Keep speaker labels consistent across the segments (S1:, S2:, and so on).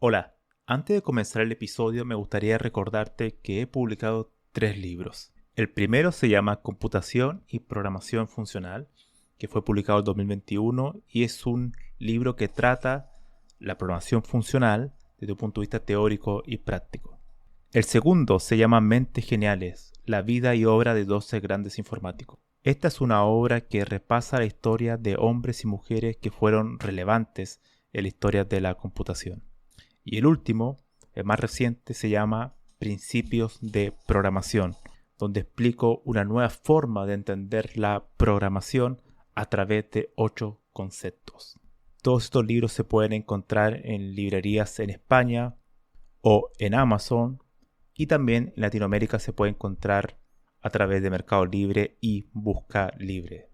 S1: Hola, antes de comenzar el episodio me gustaría recordarte que he publicado 3 libros. El primero se llama Computación y Programación Funcional, que fue publicado en 2021 y es un libro que trata la programación funcional desde un punto de vista teórico y práctico. El segundo se llama Mentes Geniales, la vida y obra de 12 grandes informáticos. Esta es una obra que repasa la historia de hombres y mujeres que fueron relevantes en la historia de la computación. Y el último, el más reciente, se llama Principios de Programación, donde explico una nueva forma de entender la programación a través de 8 conceptos. Todos estos libros se pueden encontrar en librerías en España o en Amazon, y también en Latinoamérica se puede encontrar a través de Mercado Libre y Busca Libre.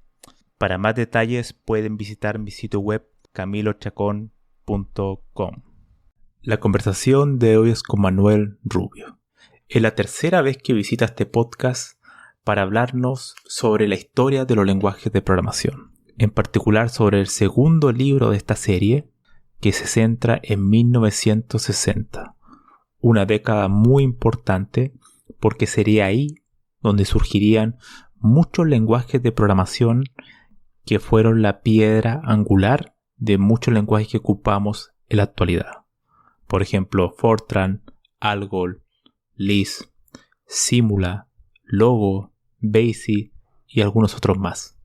S1: Para más detalles pueden visitar mi sitio web camilochacon.com. La conversación de hoy es con Manuel Rubio. Es la tercera vez que visita este podcast para hablarnos sobre la historia de los lenguajes de programación. En particular sobre el segundo libro de esta serie, que se centra en 1960. Una década muy importante porque sería ahí donde surgirían muchos lenguajes de programación que fueron la piedra angular de muchos lenguajes que ocupamos en la actualidad. Por ejemplo, Fortran, Algol, Lisp, Simula, Logo, BASIC y algunos otros más.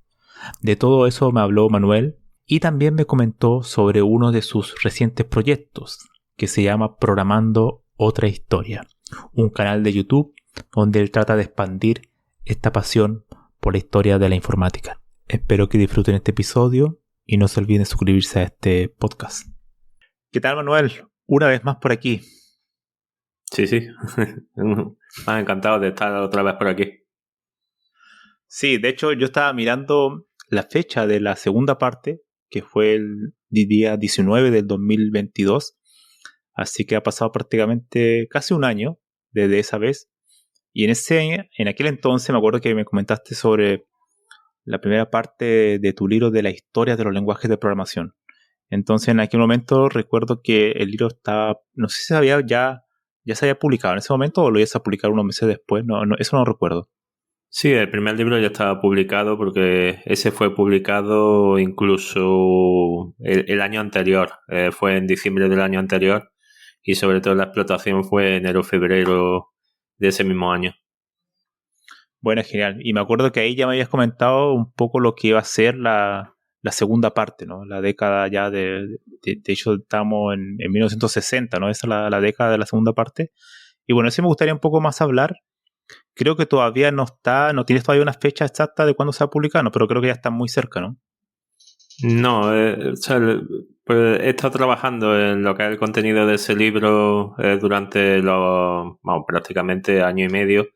S1: De todo eso me habló Manuel y también me comentó sobre uno de sus recientes proyectos que se llama Programando Otra Historia, un canal de YouTube donde él trata de expandir esta pasión por la historia de la informática. Espero que disfruten este episodio y no se olviden de suscribirse a este podcast. ¿Qué tal, Manuel? Una vez más por aquí.
S2: Sí. Más encantado de estar otra vez por aquí.
S1: Sí, de hecho yo estaba mirando la fecha de la segunda parte, que fue el día 19 del 2022. Así que ha pasado prácticamente casi un año desde esa vez. Y en aquel entonces me acuerdo que me comentaste sobre la primera parte de tu libro de la historia de los lenguajes de programación. Entonces en aquel momento recuerdo que el libro estaba, no sé si ya se había publicado en ese momento o lo ibas a publicar unos meses después, eso no recuerdo.
S2: Sí, el primer libro ya estaba publicado porque ese fue publicado incluso el año anterior, fue en diciembre del año anterior y sobre todo la explotación fue enero-febrero de ese mismo año.
S1: Bueno, genial. Y me acuerdo que ahí ya me habías comentado un poco lo que iba a ser la segunda parte, ¿no? La década ya de hecho estamos en 1960, ¿no? Esa es la década de la segunda parte. Y bueno, sí me gustaría un poco más hablar. Creo que todavía no tienes todavía una fecha exacta de cuándo se va a publicar, ¿no? Pero creo que ya está muy cerca, ¿no?
S2: No, pues he estado trabajando en lo que es el contenido de ese libro durante prácticamente año y medio,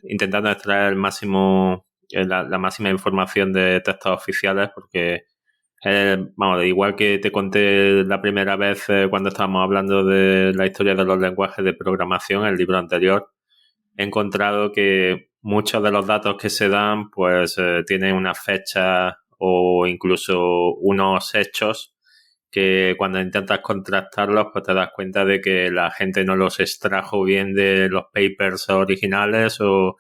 S2: intentando extraer el máximo, la máxima información de textos oficiales, porque igual que te conté la primera vez cuando estábamos hablando de la historia de los lenguajes de programación, el libro anterior, he encontrado que muchos de los datos que se dan pues tienen una fecha o incluso unos hechos que cuando intentas contrastarlos pues te das cuenta de que la gente no los extrajo bien de los papers originales o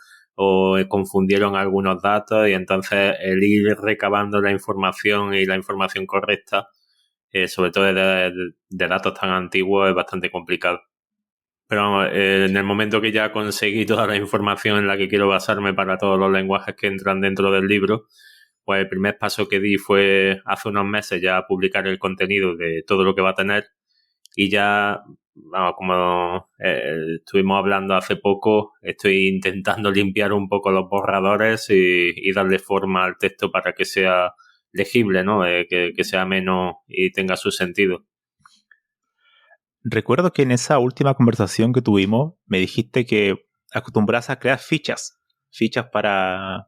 S2: confundieron algunos datos y entonces el ir recabando la información y la información correcta, sobre todo de datos tan antiguos, es bastante complicado. Pero en el momento que ya conseguí toda la información en la que quiero basarme para todos los lenguajes que entran dentro del libro, pues el primer paso que di fue hace unos meses ya publicar el contenido de todo lo que va a tener y ya, como estuvimos hablando hace poco, estoy intentando limpiar un poco los borradores y darle forma al texto para que sea legible, ¿no? Que sea ameno y tenga su sentido.
S1: Recuerdo que en esa última conversación que tuvimos me dijiste que acostumbras a crear fichas para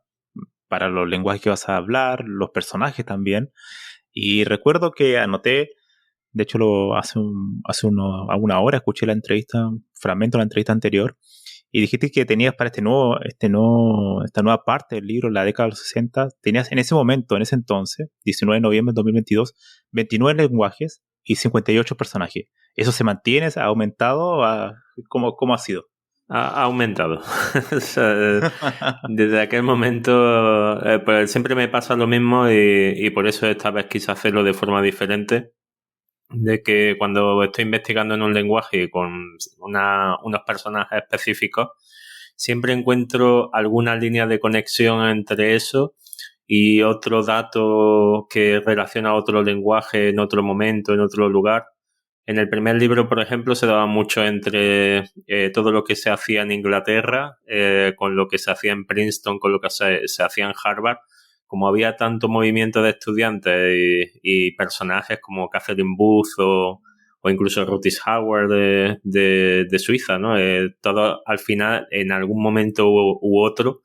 S1: los lenguajes que vas a hablar, los personajes también. Y recuerdo que anoté, de hecho hace una hora escuché la entrevista, un fragmento de la entrevista anterior, y dijiste que tenías para esta nueva parte del libro, la década de los 60, tenías en ese momento, en ese entonces, 19 de noviembre de 2022, 29 lenguajes y 58 personajes. ¿Eso se mantiene? ¿Ha aumentado? ¿Cómo ha sido?
S2: Ha aumentado. O sea, desde aquel momento pues siempre me pasa lo mismo y por eso esta vez quise hacerlo de forma diferente. De que cuando estoy investigando en un lenguaje con unos personajes específicos, siempre encuentro alguna línea de conexión entre eso y otro dato que relaciona a otro lenguaje en otro momento, en otro lugar. En el primer libro, por ejemplo, se daba mucho entre todo lo que se hacía en Inglaterra, con lo que se hacía en Princeton, con lo que se hacía en Harvard. Como había tanto movimiento de estudiantes y personajes como Catherine Booth o incluso Rutgers Hauer de Suiza, ¿no? Todos al final, en algún momento u otro,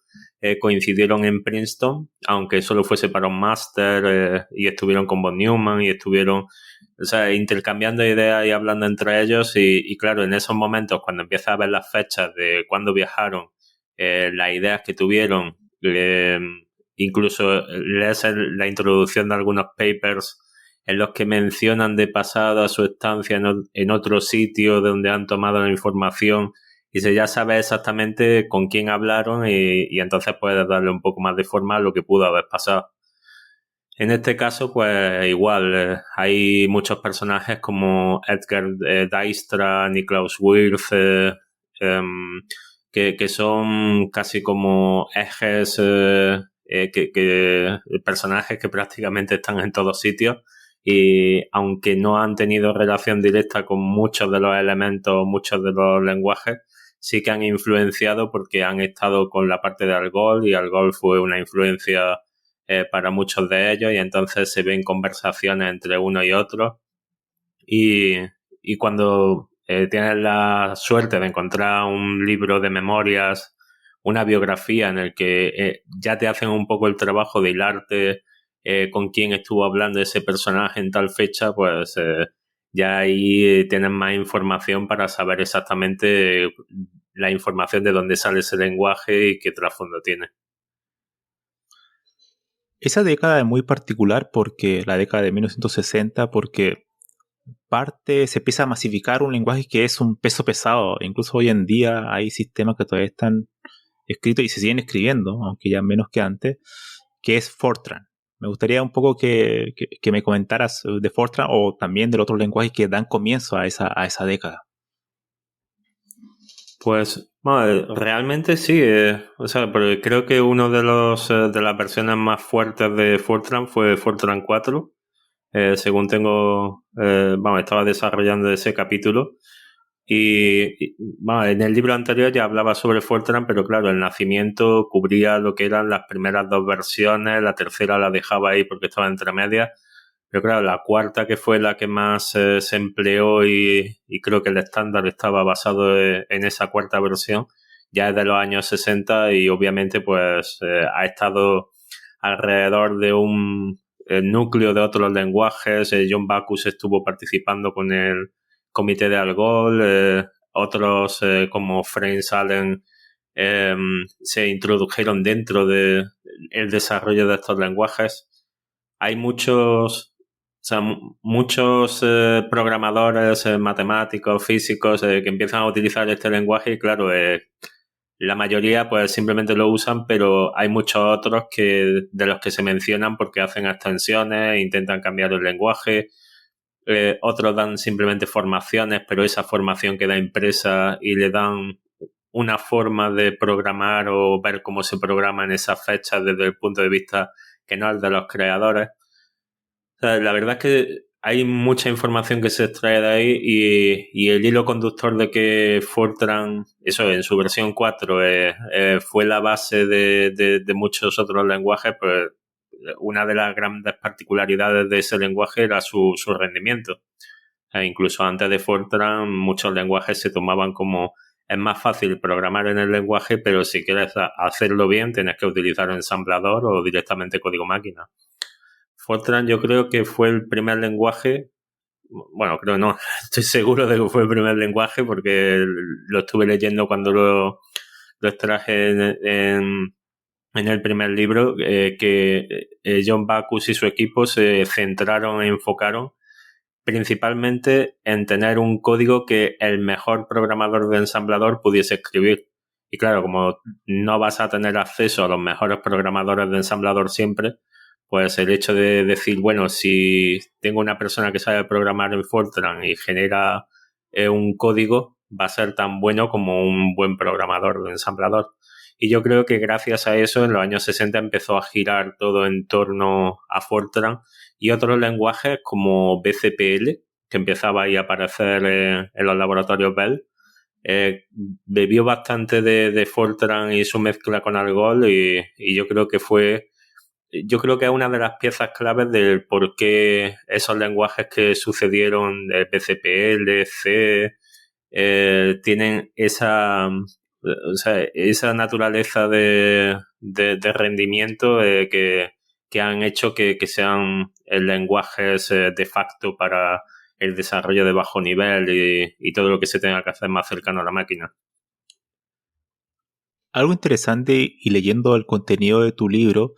S2: coincidieron en Princeton, aunque solo fuese para un máster, y estuvieron con von Neumann y estuvieron, o sea, intercambiando ideas y hablando entre ellos y claro, en esos momentos cuando empiezas a ver las fechas de cuándo viajaron, las ideas que tuvieron, incluso lees la introducción de algunos papers en los que mencionan de pasada su estancia en otro sitio donde han tomado la información y se ya sabe exactamente con quién hablaron y entonces puedes darle un poco más de forma a lo que pudo haber pasado. En este caso, pues igual, hay muchos personajes como Edgar Dijkstra, Niklaus Wirth, que son casi como ejes, personajes que prácticamente están en todos sitios y aunque no han tenido relación directa con muchos de los elementos, muchos de los lenguajes, sí que han influenciado porque han estado con la parte de Algol y Algol fue una influencia para muchos de ellos y entonces se ven conversaciones entre uno y otro y cuando tienes la suerte de encontrar un libro de memorias, una biografía en el que ya te hacen un poco el trabajo de hilarte con quién estuvo hablando ese personaje en tal fecha, pues ya ahí tienes más información para saber exactamente la información de dónde sale ese lenguaje y qué trasfondo tiene.
S1: Esa década es muy particular porque la década de 1960, porque se empieza a masificar un lenguaje que es un peso pesado. Incluso hoy en día hay sistemas que todavía están escritos y se siguen escribiendo, aunque ya menos que antes, que es Fortran. Me gustaría un poco que me comentaras de Fortran o también del otro lenguaje que dan comienzo a esa década.
S2: Pues bueno, realmente sí, o sea, porque creo que uno de las versiones más fuertes de Fortran fue Fortran 4. Según estaba desarrollando ese capítulo bueno, en el libro anterior ya hablaba sobre Fortran, pero claro, el nacimiento cubría lo que eran las primeras dos versiones, la tercera la dejaba ahí porque estaba entre medias. Pero claro, la cuarta, que fue la que más se empleó y creo que el estándar estaba basado en esa cuarta versión, ya es de los años 60 y obviamente pues ha estado alrededor de un núcleo de otros lenguajes. John Backus estuvo participando con el comité de Algol, otros como Frank Allen se introdujeron dentro del desarrollo de estos lenguajes. Hay muchos programadores, matemáticos, físicos que empiezan a utilizar este lenguaje y claro, la mayoría pues simplemente lo usan, pero hay muchos otros de los que se mencionan porque hacen extensiones, intentan cambiar el lenguaje, otros dan simplemente formaciones, pero esa formación queda impresa y le dan una forma de programar o ver cómo se programa en esas fechas desde el punto de vista que no es de los creadores. O sea, la verdad es que hay mucha información que se extrae de ahí y el hilo conductor de que Fortran, eso en su versión 4, fue la base de muchos otros lenguajes, pues una de las grandes particularidades de ese lenguaje era su rendimiento. Incluso antes de Fortran, muchos lenguajes se tomaban como es más fácil programar en el lenguaje, pero si quieres hacerlo bien, tienes que utilizar ensamblador o directamente código máquina. Fortran yo creo que fue el primer lenguaje, bueno, creo no, estoy seguro de que fue el primer lenguaje porque lo estuve leyendo cuando lo extraje en el primer libro, que John Backus y su equipo se centraron e enfocaron principalmente en tener un código que el mejor programador de ensamblador pudiese escribir. Y claro, como no vas a tener acceso a los mejores programadores de ensamblador siempre, pues el hecho de decir, bueno, si tengo una persona que sabe programar en Fortran y genera un código, va a ser tan bueno como un buen programador de ensamblador. Y yo creo que gracias a eso, en los años 60 empezó a girar todo en torno a Fortran y otros lenguajes como BCPL, que empezaba ahí a aparecer en los laboratorios Bell, bebió bastante de Fortran y su mezcla con Algol y yo creo que es una de las piezas claves del por qué esos lenguajes que sucedieron, el BCPL, C, tienen esa naturaleza de rendimiento que han hecho que sean lenguajes de facto para el desarrollo de bajo nivel y todo lo que se tenga que hacer más cercano a la máquina.
S1: Algo interesante, y leyendo el contenido de tu libro,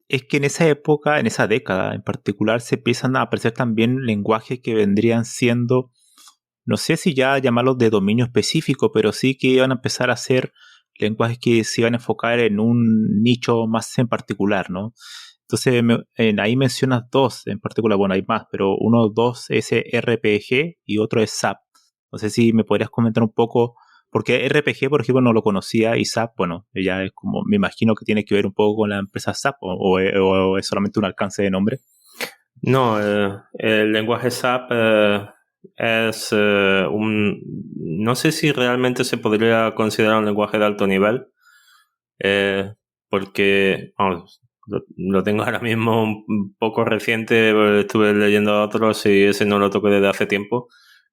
S1: es que en esa época, en esa década en particular, se empiezan a aparecer también lenguajes que vendrían siendo, no sé si ya llamarlos de dominio específico, pero sí que iban a empezar a ser lenguajes que se iban a enfocar en un nicho más en particular, ¿no? Entonces, ahí mencionas dos en particular, bueno, hay más, pero uno, dos es RPG y otro es SAP. No sé si me podrías comentar un poco, porque RPG, por ejemplo, no lo conocía y SAP, bueno, ya es como, me imagino que tiene que ver un poco con la empresa SAP o es solamente un alcance de nombre.
S2: No, el lenguaje SAP es no sé si realmente se podría considerar un lenguaje de alto nivel, porque vamos, lo tengo ahora mismo un poco reciente, estuve leyendo otros y ese no lo toco desde hace tiempo,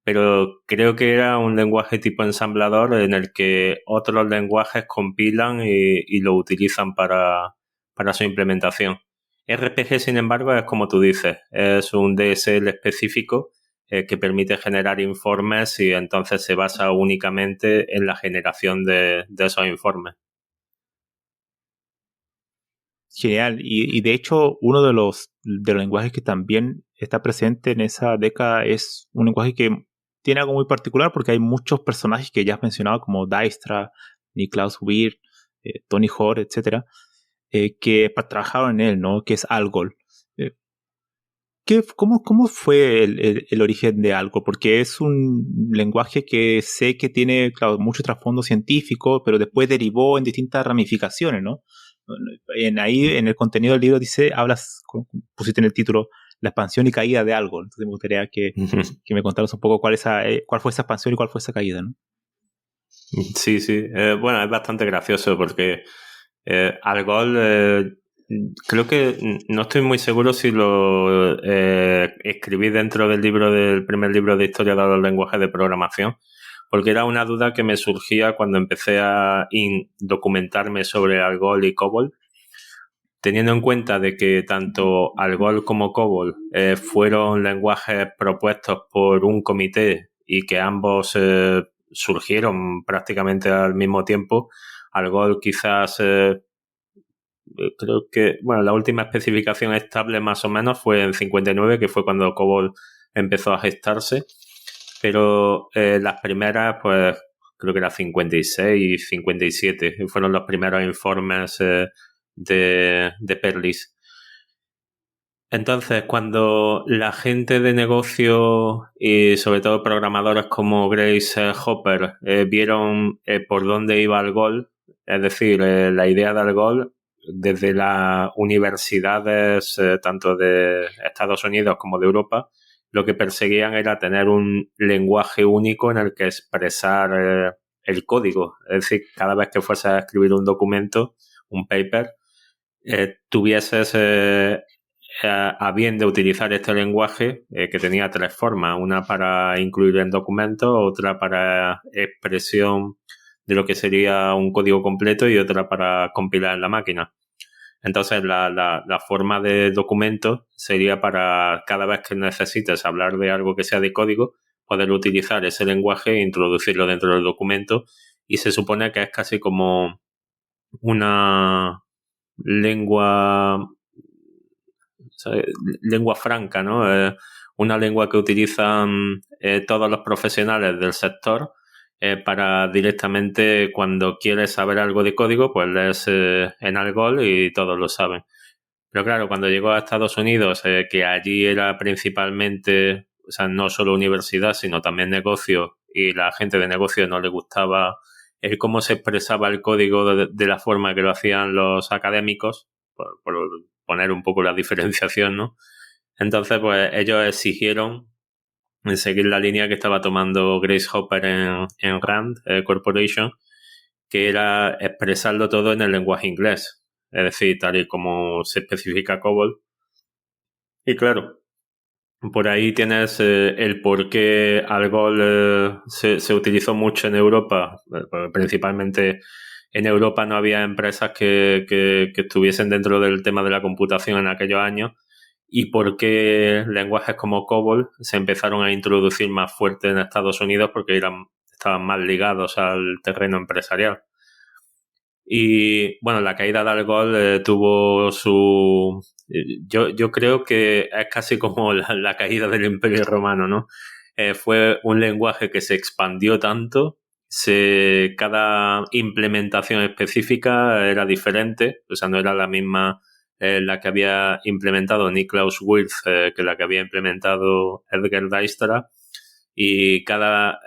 S2: pero creo que era un lenguaje tipo ensamblador en el que otros lenguajes compilan y lo utilizan para su implementación. RPG, sin embargo, es como tú dices, es un DSL específico que permite generar informes y entonces se basa únicamente en la generación de esos informes.
S1: Genial. Y de hecho, uno de los lenguajes que también está presente en esa década es un lenguaje que tiene algo muy particular porque hay muchos personajes que ya has mencionado, como Dijkstra, Niklaus Wirth, Tony Hoare, etcétera, que trabajaron en él, ¿no? Que es Algol. Eh, cómo fue el origen de Algol? Porque es un lenguaje que sé que tiene, claro, mucho trasfondo científico, pero después derivó en distintas ramificaciones, ¿no? Ahí en el contenido del libro pusiste en el título la expansión y caída de algo. Entonces me gustaría que me contaras un poco cuál fue esa expansión y cuál fue esa caída, ¿no?
S2: Sí, sí. Bueno, es bastante gracioso porque Algol, creo que no estoy muy seguro si lo escribí dentro del primer libro de historia de los lenguajes de programación, porque era una duda que me surgía cuando empecé a documentarme sobre Algol y COBOL, teniendo en cuenta de que tanto Algol como COBOL fueron lenguajes propuestos por un comité y que ambos surgieron prácticamente al mismo tiempo. Algol quizás creo que, bueno, la última especificación estable más o menos fue en 59, que fue cuando COBOL empezó a gestarse, pero las primeras, pues creo que era 56 y 57, fueron los primeros informes de Perlis. Entonces, cuando la gente de negocio y sobre todo programadores como Grace Hopper vieron por dónde iba Algol, es decir, la idea de Algol desde las universidades tanto de Estados Unidos como de Europa, lo que perseguían era tener un lenguaje único en el que expresar el código. Es decir, cada vez que fuese a escribir un documento, un paper, tuvieses a bien de utilizar este lenguaje que tenía tres formas, una para incluir en documentos, otra para expresión de lo que sería un código completo y otra para compilar en la máquina. Entonces la forma de documento sería para cada vez que necesites hablar de algo que sea de código, poder utilizar ese lenguaje e introducirlo dentro del documento, y se supone que es casi como una lengua lengua franca, ¿no? Una lengua que utilizan todos los profesionales del sector para directamente, cuando quieres saber algo de código, pues lees en Algol y todos lo saben. Pero claro, cuando llegó a Estados Unidos, que allí era principalmente, o sea, no solo universidad, sino también negocio, y la gente de negocio no le gustaba el cómo se expresaba el código de la forma que lo hacían los académicos, por poner un poco la diferenciación, ¿no? Entonces, pues ellos exigieron seguir la línea que estaba tomando Grace Hopper en Rand Corporation, que era expresarlo todo en el lenguaje inglés, es decir, tal y como se especifica COBOL. Y claro, por ahí tienes el por qué Algol se utilizó mucho en Europa, principalmente en Europa no había empresas que estuviesen dentro del tema de la computación en aquellos años, y por qué lenguajes como COBOL se empezaron a introducir más fuerte en Estados Unidos, porque estaban más ligados al terreno empresarial. Y bueno, la caída de Algol tuvo su... Yo creo que es casi como la caída del Imperio Romano, ¿no? Fue un lenguaje que se expandió tanto, cada implementación específica era diferente, o sea, no era la misma la que había implementado Niklaus Wirth que la que había implementado Edgar Dijkstra. Y cada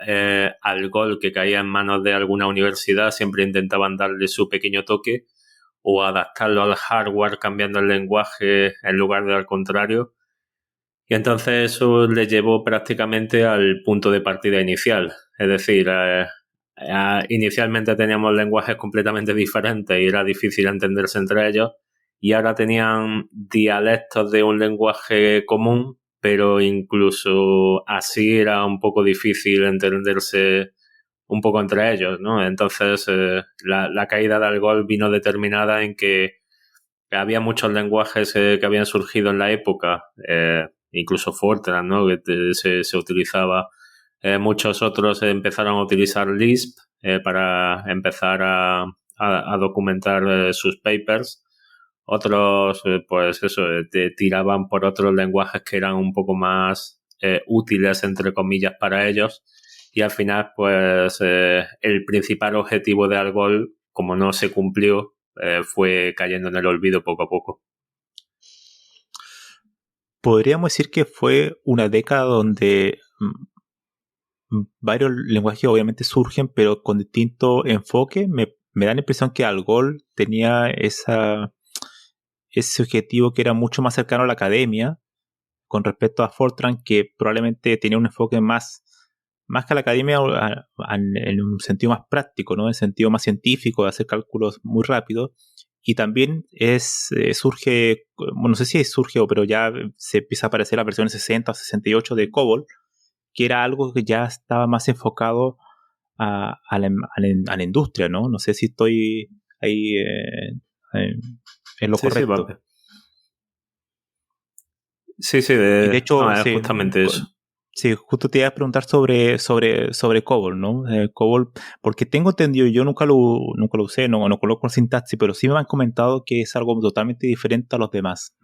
S2: Algol que caía en manos de alguna universidad siempre intentaban darle su pequeño toque o adaptarlo al hardware cambiando el lenguaje en lugar de al contrario. Y entonces eso le llevó prácticamente al punto de partida inicial. Es decir, inicialmente teníamos lenguajes completamente diferentes y era difícil entenderse entre ellos, y ahora tenían dialectos de un lenguaje común, pero incluso así era un poco difícil entenderse un poco entre ellos, ¿no? Entonces la caída de Algol vino determinada en que había muchos lenguajes que habían surgido en la época, incluso Fortran, ¿no? Que se utilizaba. Muchos otros empezaron a utilizar Lisp para empezar a documentar sus papers. Otros, pues eso, tiraban por otros lenguajes que eran un poco más útiles, entre comillas, para ellos. Y al final, pues, el principal objetivo de Algol, como no se cumplió, fue cayendo en el olvido poco a poco.
S1: Podríamos decir que fue una década donde varios lenguajes obviamente surgen, pero con distinto enfoque. Me da la impresión que Algol tenía ese objetivo que era mucho más cercano a la academia con respecto a Fortran, que probablemente tenía un enfoque más que a la academia en un sentido más práctico, ¿no? En sentido más científico, de hacer cálculos muy rápidos. Y también surge, bueno, no sé si surge, pero ya se empieza a aparecer la versión 60 o 68 de COBOL, que era algo que ya estaba más enfocado a la industria, ¿no? No sé si estoy ahí en lo correcto.
S2: Sí,
S1: y de hecho,
S2: no, es justamente eso.
S1: Sí, justo te iba a preguntar sobre COBOL, ¿no? COBOL, porque tengo entendido, yo nunca lo usé, no conozco la sintaxis, pero sí me han comentado que es algo totalmente diferente a los demás.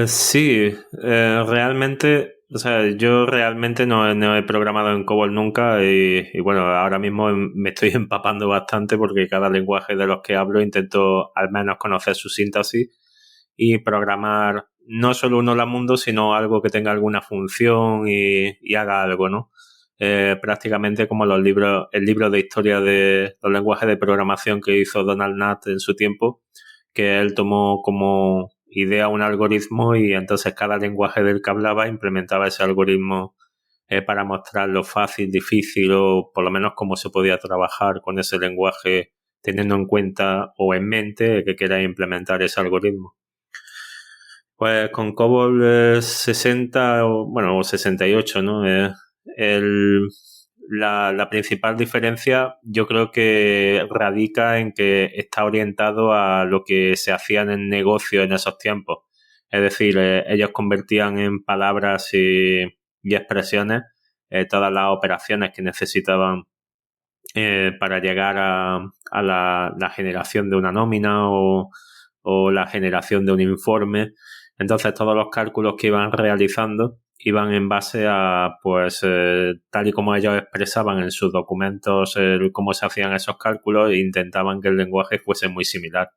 S2: Sí, realmente, o sea, yo realmente no he programado en COBOL nunca y bueno, ahora mismo me estoy empapando bastante porque cada lenguaje de los que hablo intento al menos conocer su sintaxis y programar no solo un hola mundo, sino algo que tenga alguna función y haga algo, ¿no? Prácticamente como el libro de historia de los lenguajes de programación que hizo Donald Knuth en su tiempo, que él tomó como idea un algoritmo y entonces cada lenguaje del que hablaba implementaba ese algoritmo para mostrar lo fácil, difícil o por lo menos cómo se podía trabajar con ese lenguaje teniendo en cuenta o en mente que quiera implementar ese algoritmo. Pues con COBOL 60 o 68, ¿no? La principal diferencia yo creo que radica en que está orientado a lo que se hacía en el negocio en esos tiempos. Es decir, ellos convertían en palabras y expresiones todas las operaciones que necesitaban para llegar a la generación de una nómina o o la generación de un informe. Entonces todos los cálculos que iban realizando iban en base a, pues, tal y como ellos expresaban en sus documentos cómo se hacían esos cálculos, e intentaban que el lenguaje fuese muy similar.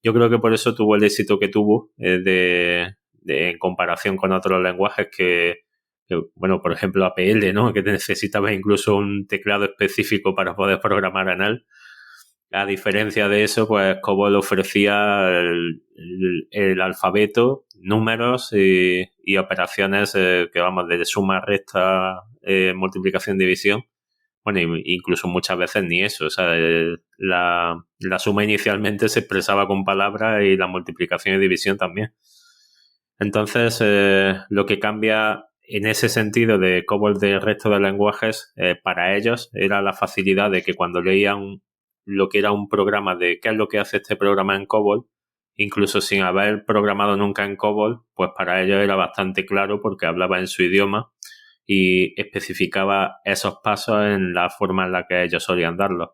S2: Yo creo que por eso tuvo el éxito que tuvo en comparación con otros lenguajes bueno, por ejemplo APL, ¿no? Que necesitaba incluso un teclado específico para poder programar en él. A diferencia de eso, pues COBOL ofrecía el alfabeto, números y operaciones que vamos de suma, resta, multiplicación, división. Bueno, incluso muchas veces ni eso. O sea, la suma inicialmente se expresaba con palabras y la multiplicación y división también. Entonces, lo que cambia en ese sentido de COBOL del resto de lenguajes, para ellos era la facilidad de que cuando leían lo que era un programa de qué es lo que hace este programa en COBOL, incluso sin haber programado nunca en COBOL, pues para ellos era bastante claro porque hablaba en su idioma y especificaba esos pasos en la forma en la que ellos solían darlos.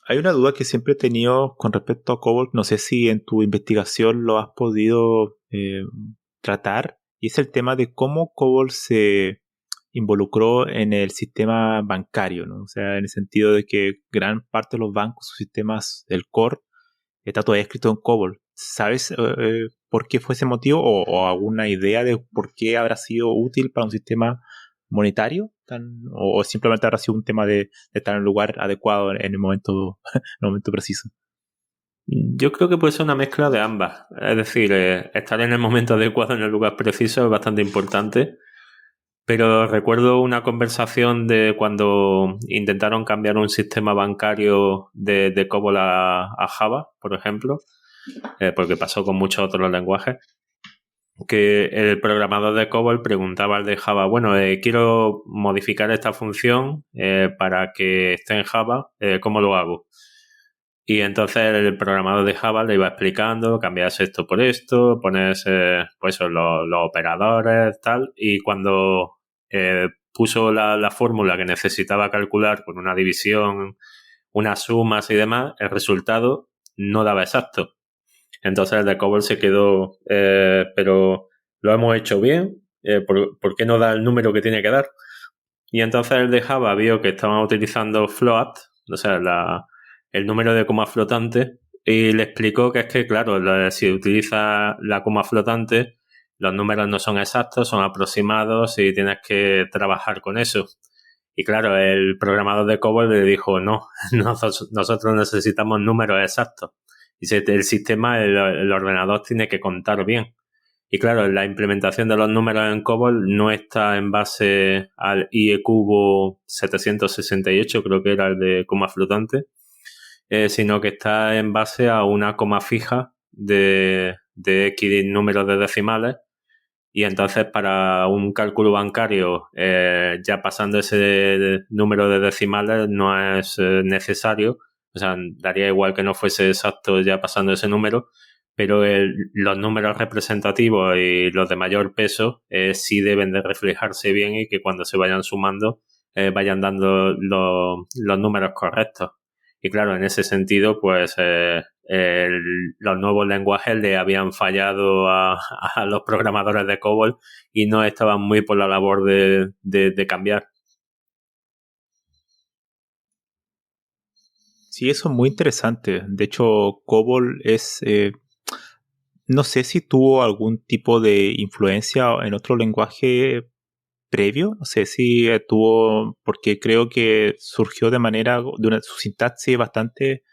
S1: Hay una duda que siempre he tenido con respecto a COBOL, no sé si en tu investigación lo has podido tratar, y es el tema de cómo COBOL se involucró en el sistema bancario, ¿no? O sea, en el sentido de que gran parte de los bancos, sus sistemas, el core, está todavía escrito en COBOL. ¿Sabes por qué fue ese motivo o alguna idea de por qué habrá sido útil para un sistema monetario? O simplemente habrá sido un tema de estar en el lugar adecuado en el momento, en el momento preciso?
S2: Yo creo que puede ser una mezcla de ambas. Es decir, estar en el momento adecuado, en el lugar preciso, es bastante importante. Pero recuerdo una conversación de cuando intentaron cambiar un sistema bancario de COBOL a Java, por ejemplo, porque pasó con muchos otros lenguajes, que el programador de COBOL preguntaba al de Java, bueno, quiero modificar esta función para que esté en Java, ¿cómo lo hago? Y entonces el programador de Java le iba explicando, cambias esto por esto, pones pues los operadores, tal, y cuando puso la fórmula que necesitaba calcular con una división, unas sumas y demás, el resultado no daba exacto. Entonces el de COBOL se quedó, pero lo hemos hecho bien, ¿por qué no da el número que tiene que dar? Y entonces el de Java vio que estaban utilizando float, o sea, el número de coma flotante, y le explicó que es que, claro, si utiliza la coma flotante, los números no son exactos, son aproximados y tienes que trabajar con eso. Y claro, el programador de COBOL le dijo, no, nosotros necesitamos números exactos. Dice, el sistema, el ordenador tiene que contar bien. Y claro, la implementación de los números en COBOL no está en base al IE cubo 768, creo que era el de coma flotante, sino que está en base a una coma fija de X números de decimales. Y entonces para un cálculo bancario, ya pasando ese número de decimales no es necesario. O sea, daría igual que no fuese exacto ya pasando ese número, pero los números representativos y los de mayor peso sí deben de reflejarse bien y que cuando se vayan sumando vayan dando los números correctos. Y claro, en ese sentido, pues los nuevos lenguajes le habían fallado a los programadores de COBOL y no estaban muy por la labor de cambiar.
S1: Sí, eso es muy interesante. De hecho, COBOL es... no sé si tuvo algún tipo de influencia en otro lenguaje previo. No sé si tuvo... Porque creo que surgió su sintaxis bastante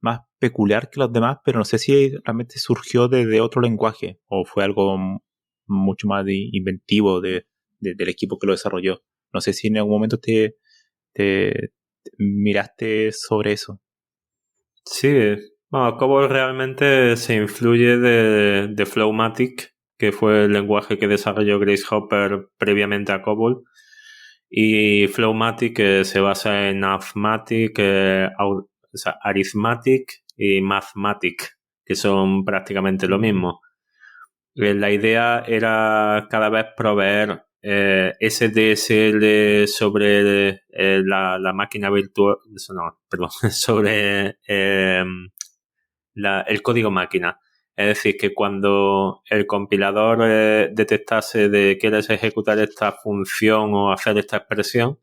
S1: más peculiar que los demás, pero no sé si realmente surgió desde otro lenguaje o fue algo mucho más inventivo del equipo que lo desarrolló. No sé si en algún momento te miraste sobre eso.
S2: Sí, bueno, COBOL realmente se influye de Flowmatic, que fue el lenguaje que desarrolló Grace Hopper previamente a COBOL. Y Flowmatic se basa en Arithmetic, Arithmetic y Mathematic, que son prácticamente lo mismo. La idea era cada vez proveer SDSL sobre la máquina virtual, no, perdón, sobre el código máquina. Es decir, que cuando el compilador detectase de quieres ejecutar esta función o hacer esta expresión,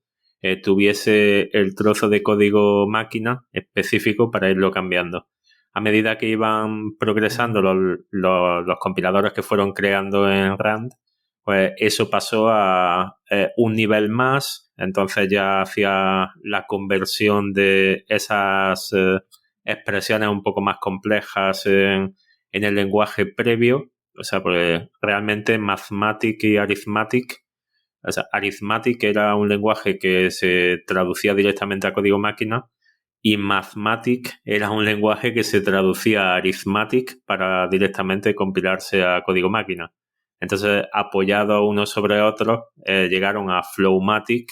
S2: tuviese el trozo de código máquina específico para irlo cambiando. A medida que iban progresando los compiladores que fueron creando en Rand, pues eso pasó a un nivel más, entonces ya hacía la conversión de esas expresiones un poco más complejas en el lenguaje previo, o sea, pues realmente Mathematic y Arithmetic, o sea, Arithmetic era un lenguaje que se traducía directamente a código máquina y Mathematic era un lenguaje que se traducía a Arithmetic para directamente compilarse a código máquina. Entonces, apoyados unos sobre otros, llegaron a Flowmatic,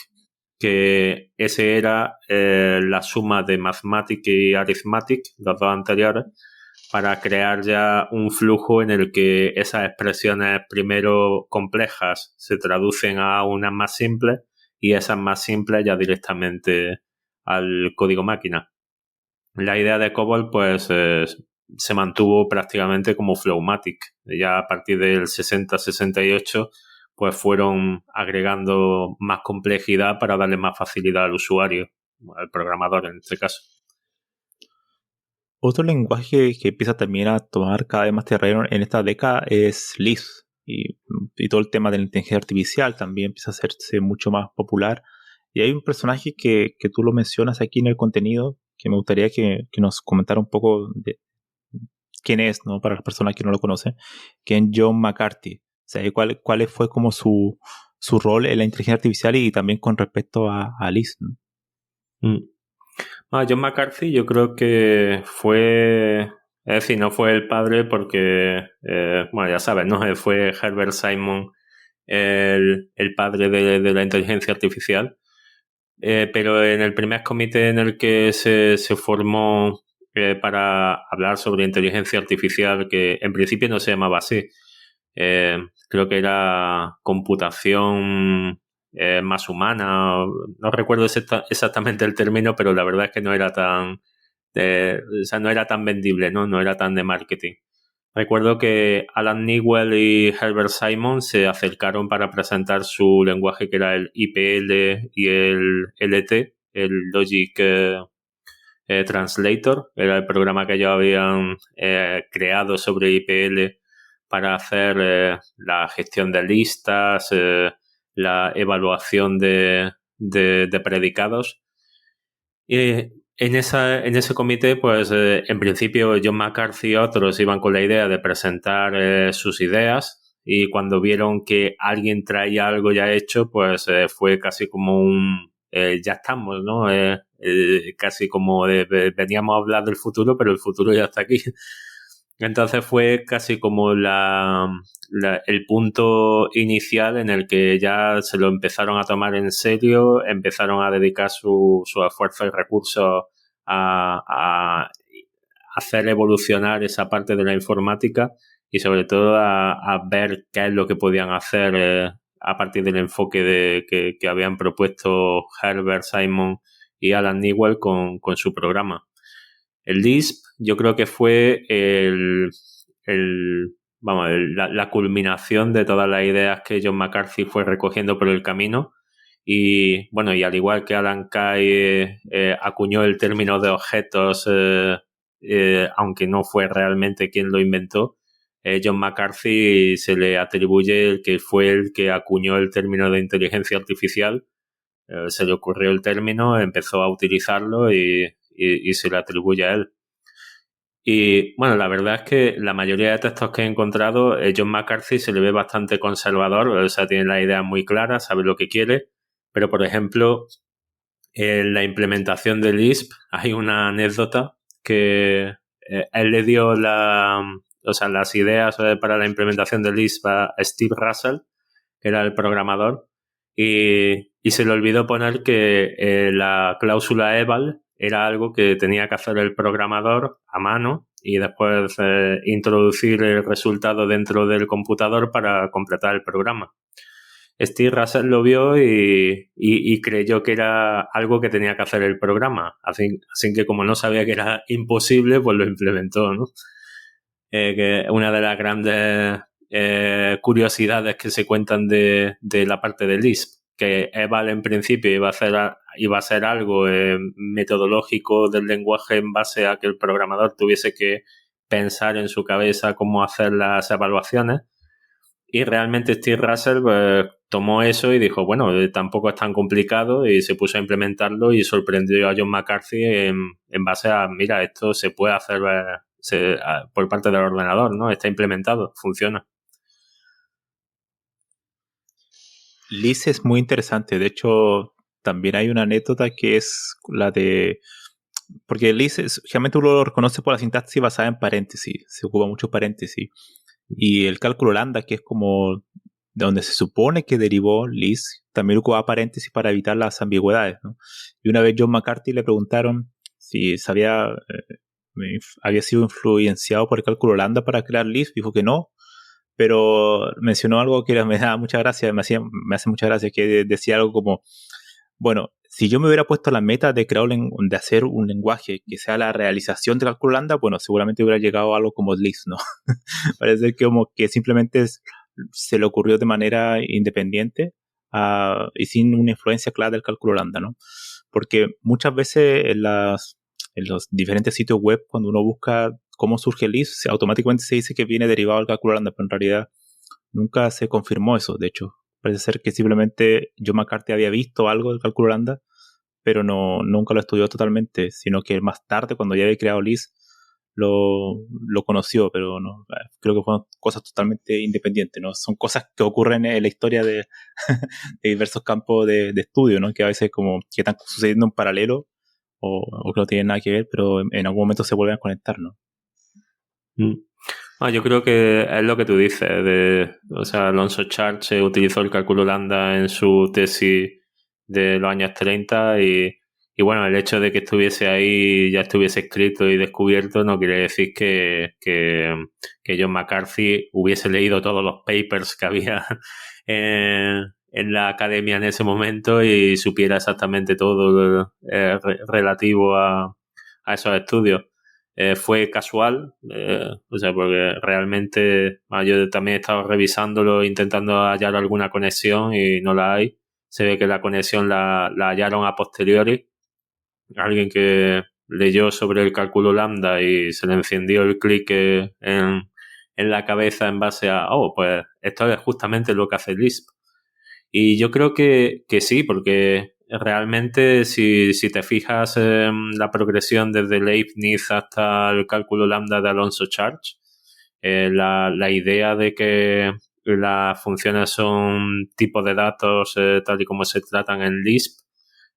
S2: que ese era la suma de Mathematic y Arithmetic, los dos anteriores, para crear ya un flujo en el que esas expresiones primero complejas se traducen a unas más simples y esas más simples ya directamente al código máquina. La idea de COBOL pues se mantuvo prácticamente como Flowmatic. Ya a partir del 60-68 pues fueron agregando más complejidad para darle más facilidad al usuario, al programador en este caso.
S1: Otro lenguaje que empieza también a tomar cada vez más terreno en esta década es Lisp. Y todo el tema de la inteligencia artificial también empieza a hacerse mucho más popular. Y hay un personaje que tú lo mencionas aquí en el contenido, que me gustaría que nos comentara un poco de quién es, ¿no? Para las personas que no lo conocen, que es John McCarthy. O sea, cuál fue como su rol en la inteligencia artificial y también con respecto a Lisp, ¿no?
S2: John McCarthy yo creo que fue, es decir, no fue el padre porque, bueno, ya sabes, ¿no? Fue Herbert Simon el padre de la inteligencia artificial, pero en el primer comité en el que se formó para hablar sobre inteligencia artificial, que en principio no se llamaba así, creo que era computación más humana, no recuerdo exactamente el término, pero la verdad es que no era tan o sea, no era tan vendible, no era tan de marketing. Recuerdo que Alan Newell y Herbert Simon se acercaron para presentar su lenguaje, que era el IPL y el LT, el Logic Translator. Era el programa que ellos habían creado sobre IPL para hacer la gestión de listas, la evaluación de predicados. En ese comité, pues en principio John McCarthy y otros iban con la idea de presentar sus ideas, y cuando vieron que alguien traía algo ya hecho, pues fue casi como un ya estamos, ¿no? Casi como veníamos a hablar del futuro, pero el futuro ya está aquí. Entonces fue casi como el punto inicial en el que ya se lo empezaron a tomar en serio, empezaron a dedicar su esfuerzo y recursos a hacer evolucionar esa parte de la informática y sobre todo a ver qué es lo que podían hacer a partir del enfoque que habían propuesto Herbert Simon y Alan Newell con su programa. El Lisp yo creo que fue la culminación de todas las ideas que John McCarthy fue recogiendo por el camino. Y bueno, y al igual que Alan Kay acuñó el término de objetos, aunque no fue realmente quien lo inventó, John McCarthy se le atribuye el que fue el que acuñó el término de inteligencia artificial. Se le ocurrió el término, empezó a utilizarlo y se le atribuye a él. Y bueno, la verdad es que la mayoría de textos que he encontrado, John McCarthy se le ve bastante conservador, o sea, tiene la idea muy clara, sabe lo que quiere, pero por ejemplo, en la implementación de Lisp hay una anécdota que él le dio las ideas para la implementación de Lisp a Steve Russell, que era el programador, y se le olvidó poner que la cláusula eval era algo que tenía que hacer el programador a mano y después introducir el resultado dentro del computador para completar el programa. Steve Russell lo vio y creyó que era algo que tenía que hacer el programa. Así que como no sabía que era imposible, pues lo implementó, ¿no? Que una de las grandes curiosidades que se cuentan de la parte de Lisp, que Eval en principio iba a ser algo metodológico del lenguaje en base a que el programador tuviese que pensar en su cabeza cómo hacer las evaluaciones, y realmente Steve Russell pues, tomó eso y dijo, bueno, tampoco es tan complicado, y se puso a implementarlo y sorprendió a John McCarthy en base a, mira, esto se puede hacer por parte del ordenador, ¿no? Está implementado, funciona.
S1: Lisp es muy interesante. De hecho, también hay una anécdota que es la de... Porque Lisp generalmente uno lo reconoce por la sintaxis basada en paréntesis. Se ocupa mucho paréntesis. Y el cálculo lambda, que es como de donde se supone que derivó Lisp, también ocupaba paréntesis para evitar las ambigüedades, ¿no? Y una vez John McCarthy le preguntaron si sabía... había sido influenciado por el cálculo lambda para crear Lisp. Dijo que no, pero mencionó algo que me da mucha gracia, me hace mucha gracia, que decía algo como, bueno, si yo me hubiera puesto la meta de de hacer un lenguaje que sea la realización de cálculo lambda, bueno, seguramente hubiera llegado a algo como Lisp, ¿no? Parece que como que simplemente se le ocurrió de manera independiente y sin una influencia clara del cálculo lambda, ¿no? Porque muchas veces en los diferentes sitios web, cuando uno busca cómo surge Lisp, automáticamente se dice que viene derivado del cálculo lambda, pero en realidad nunca se confirmó eso. De hecho, parece ser que simplemente John McCarthy había visto algo del cálculo lambda, pero nunca lo estudió totalmente, sino que más tarde, cuando ya había creado Lisp, lo conoció, pero no, creo que fueron cosas totalmente independientes, ¿no? Son cosas que ocurren en la historia de, de diversos campos de estudio, ¿no? Que a veces como que están sucediendo en paralelo o que no tienen nada que ver, pero en algún momento se vuelven a conectar, ¿no?
S2: Yo creo que es lo que tú dices. O sea, Alonso Church utilizó el cálculo lambda en su tesis de los años 30 y bueno, el hecho de que estuviese ahí, ya estuviese escrito y descubierto, no quiere decir que John McCarthy hubiese leído todos los papers que había en la academia en ese momento y supiera exactamente todo relativo a esos estudios. Fue casual, o sea, porque realmente yo también he estado revisándolo, intentando hallar alguna conexión y no la hay. Se ve que la conexión la hallaron a posteriori. Alguien que leyó sobre el cálculo lambda y se le encendió el clic en la cabeza en base a, pues esto es justamente lo que hace Lisp. Y yo creo que sí, porque realmente si te fijas en la progresión desde Leibniz hasta el cálculo lambda de Alonso Church, la idea de que las funciones son tipos de datos tal y como se tratan en Lisp,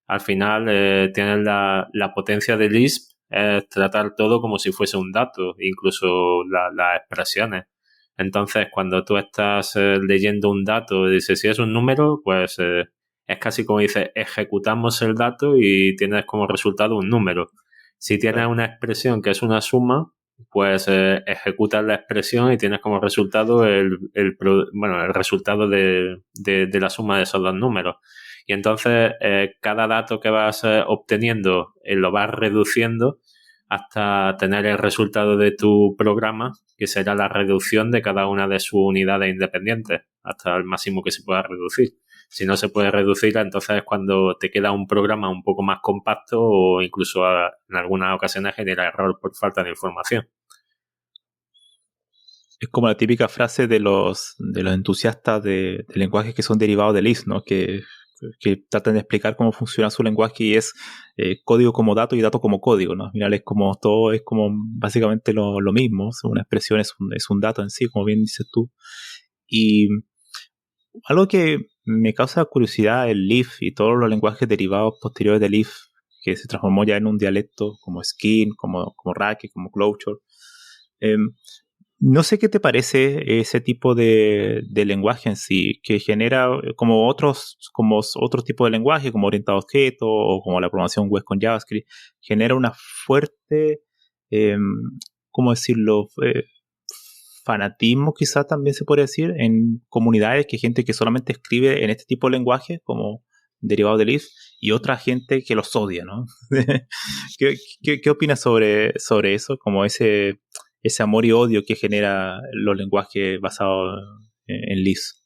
S2: al final tienen la potencia de Lisp es tratar todo como si fuese un dato, incluso las expresiones. Entonces, cuando tú estás leyendo un dato y dices, si es un número, pues es casi como dices, ejecutamos el dato y tienes como resultado un número. Si tienes una expresión que es una suma, pues ejecutas la expresión y tienes como resultado el resultado de la suma de esos dos números. Y entonces cada dato que vas obteniendo lo vas reduciendo hasta tener el resultado de tu programa, que será la reducción de cada una de sus unidades independientes hasta el máximo que se pueda reducir. Si no se puede reducir, entonces es cuando te queda un programa un poco más compacto o incluso en algunas ocasiones genera error por falta de información.
S1: Es como la típica frase de los entusiastas de lenguajes que son derivados de Lisp, ¿no? Que tratan de explicar cómo funciona su lenguaje y es código como dato y dato como código, ¿no? Al final es como todo, es como básicamente lo mismo. Una expresión es un dato en sí, como bien dices tú. Y algo que me causa curiosidad el Lisp y todos los lenguajes derivados posteriores de Lisp, que se transformó ya en un dialecto como Skin, como Racket, como Clojure. No sé qué te parece ese tipo de lenguaje en sí, que genera como otro tipo de lenguaje, como orientado a objetos o como la programación web con JavaScript, genera una fuerte, ¿cómo decirlo? fanatismo, quizás también se podría decir, en comunidades, que hay gente que solamente escribe en este tipo de lenguaje, como derivado de Lisp, y otra gente que los odia, ¿no? ¿Qué opinas sobre eso? Como ese amor y odio que genera los lenguajes basados en Lisp.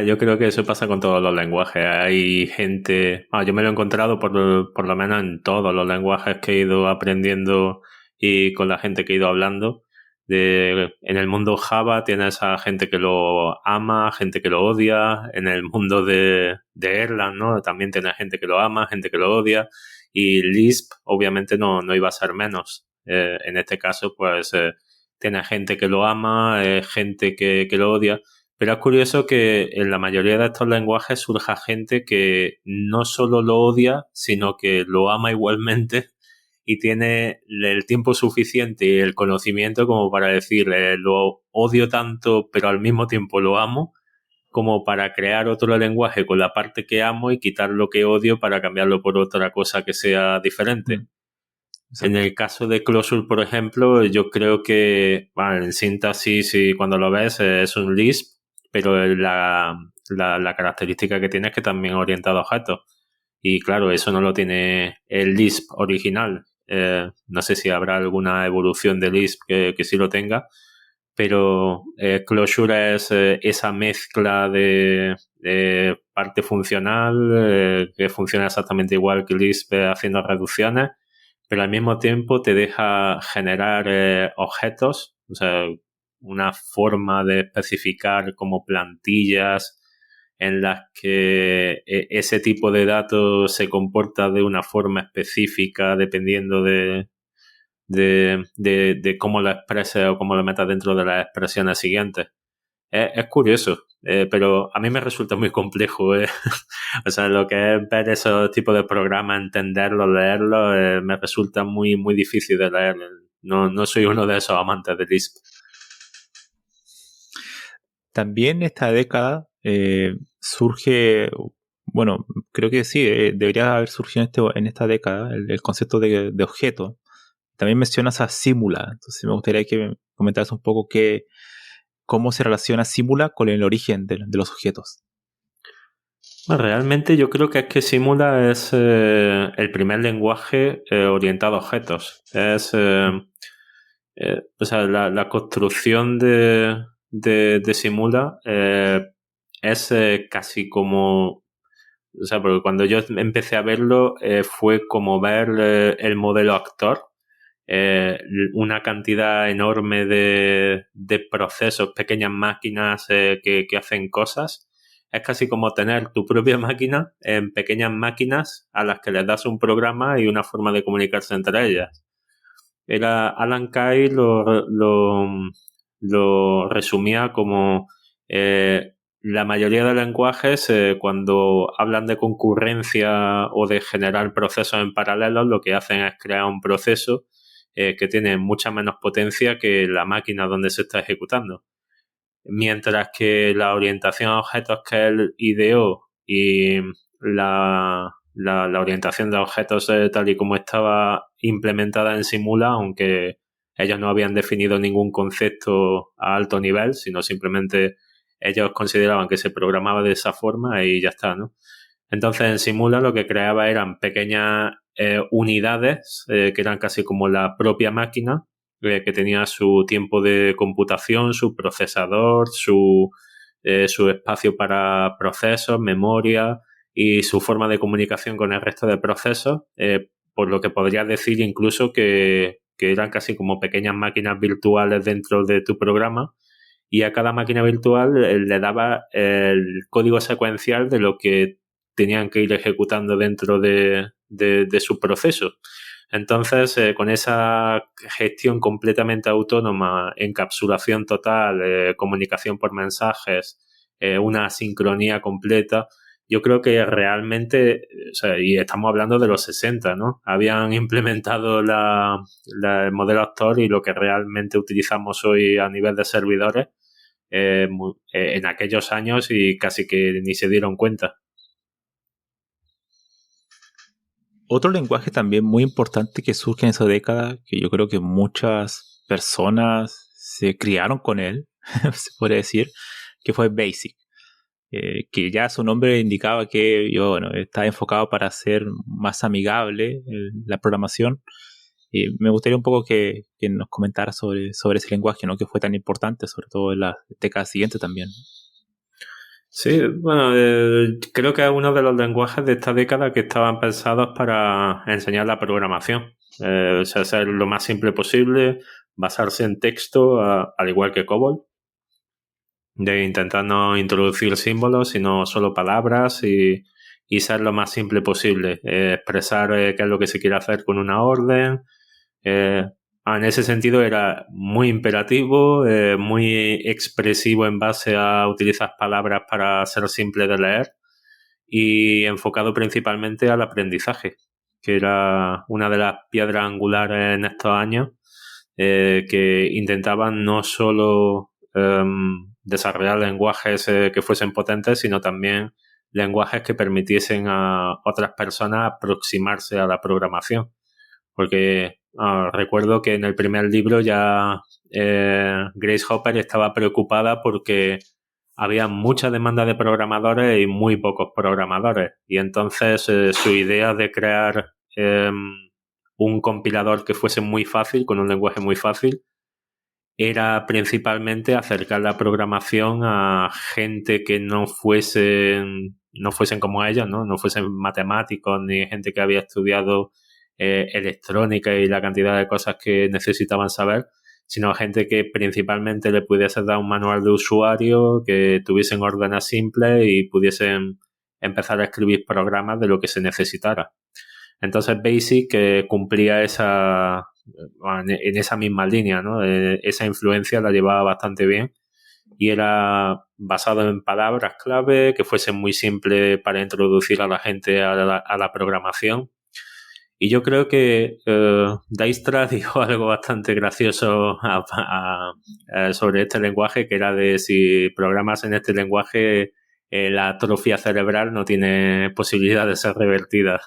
S2: Yo creo que eso pasa con todos los lenguajes. Hay gente... yo me lo he encontrado por lo menos en todos los lenguajes que he ido aprendiendo y con la gente que he ido hablando. En el mundo Java tienes a gente que lo ama, gente que lo odia. En el mundo de Erlang, ¿no? También tienes gente que lo ama, gente que lo odia. Y Lisp, obviamente, no iba a ser menos. En este caso, pues, tienes gente que lo ama, gente que lo odia. Pero es curioso que en la mayoría de estos lenguajes surja gente que no solo lo odia, sino que lo ama igualmente y tiene el tiempo suficiente y el conocimiento como para decir lo odio tanto, pero al mismo tiempo lo amo, como para crear otro lenguaje con la parte que amo y quitar lo que odio para cambiarlo por otra cosa que sea diferente. En el caso de Closure, por ejemplo, yo creo que en sintaxis y cuando lo ves es un Lisp, pero la característica que tiene es que también es orientado a objetos. Y claro, eso no lo tiene el Lisp original. No sé si habrá alguna evolución de Lisp que sí lo tenga, pero Closure es esa mezcla de parte funcional que funciona exactamente igual que Lisp haciendo reducciones, pero al mismo tiempo te deja generar objetos, o sea, una forma de especificar como plantillas en las que ese tipo de datos se comporta de una forma específica dependiendo de cómo lo expreses o cómo lo metas dentro de las expresiones siguientes. Es curioso, pero a mí me resulta muy complejo. O sea, lo que es ver esos tipos de programas, entenderlos, leerlos, me resulta muy, muy difícil de leer. No soy uno de esos amantes de Lisp.
S1: También esta década surge, bueno, creo que sí, debería haber surgido en esta década el concepto de objeto. También mencionas a Simula, entonces me gustaría que me comentaras un poco cómo se relaciona Simula con el origen de los objetos.
S2: Bueno, realmente yo creo que Simula es el primer lenguaje orientado a objetos. Es o sea, la construcción de Simula es casi como... O sea, porque cuando yo empecé a verlo fue como ver el modelo actor. Una cantidad enorme de procesos, pequeñas máquinas que hacen cosas. Es casi como tener tu propia máquina en pequeñas máquinas a las que les das un programa y una forma de comunicarse entre ellas. Alan Kay lo resumía como la mayoría de lenguajes cuando hablan de concurrencia o de generar procesos en paralelo, lo que hacen es crear un proceso que tiene mucha menos potencia que la máquina donde se está ejecutando. Mientras que la orientación a objetos que él ideó y la orientación de objetos tal y como estaba implementada en Simula, aunque ellos no habían definido ningún concepto a alto nivel, sino simplemente ellos consideraban que se programaba de esa forma y ya está, ¿no? Entonces en Simula lo que creaba eran pequeñas unidades que eran casi como la propia máquina, que tenía su tiempo de computación, su procesador, su espacio para procesos, memoria y su forma de comunicación con el resto de procesos, por lo que podrías decir incluso que eran casi como pequeñas máquinas virtuales dentro de tu programa, y a cada máquina virtual le daba el código secuencial de lo que tenían que ir ejecutando dentro de su proceso. Entonces, con esa gestión completamente autónoma, encapsulación total, comunicación por mensajes, una sincronía completa, yo creo que realmente, o sea, y estamos hablando de los 60, ¿no? Habían implementado el modelo actor y lo que realmente utilizamos hoy a nivel de servidores en aquellos años y casi que ni se dieron cuenta.
S1: Otro lenguaje también muy importante que surge en esa década, que yo creo que muchas personas se criaron con él, se puede decir, que fue BASIC. Que ya su nombre indicaba que estaba enfocado para ser más amigable la programación. Me gustaría un poco que nos comentara sobre ese lenguaje, ¿no? Que fue tan importante, sobre todo en las décadas siguientes también.
S2: Sí, bueno, creo que es uno de los lenguajes de esta década que estaban pensados para enseñar la programación. O sea, ser lo más simple posible, basarse en texto, al igual que COBOL, de intentar no introducir símbolos, sino solo palabras y ser lo más simple posible. Expresar qué es lo que se quiere hacer con una orden. En ese sentido era muy imperativo, muy expresivo en base a utilizar palabras para ser simple de leer y enfocado principalmente al aprendizaje, que era una de las piedras angulares en estos años, que intentaban no solo desarrollar lenguajes que fuesen potentes, sino también lenguajes que permitiesen a otras personas aproximarse a la programación. Porque recuerdo que en el primer libro ya Grace Hopper estaba preocupada porque había mucha demanda de programadores y muy pocos programadores. Y entonces su idea de crear un compilador que fuese muy fácil, con un lenguaje muy fácil, era principalmente acercar la programación a gente que no fuesen como ellos, ¿no? No fuesen matemáticos ni gente que había estudiado electrónica y la cantidad de cosas que necesitaban saber, sino gente que principalmente le pudiese dar un manual de usuario, que tuviesen órdenes simples y pudiesen empezar a escribir programas de lo que se necesitara. Entonces BASIC cumplía en esa misma línea, ¿no? Esa influencia la llevaba bastante bien y era basado en palabras clave que fuesen muy simples para introducir a la gente a la programación. Y yo creo que Dijkstra dijo algo bastante gracioso sobre este lenguaje, que era de si programas en este lenguaje, la atrofia cerebral no tiene posibilidad de ser revertida.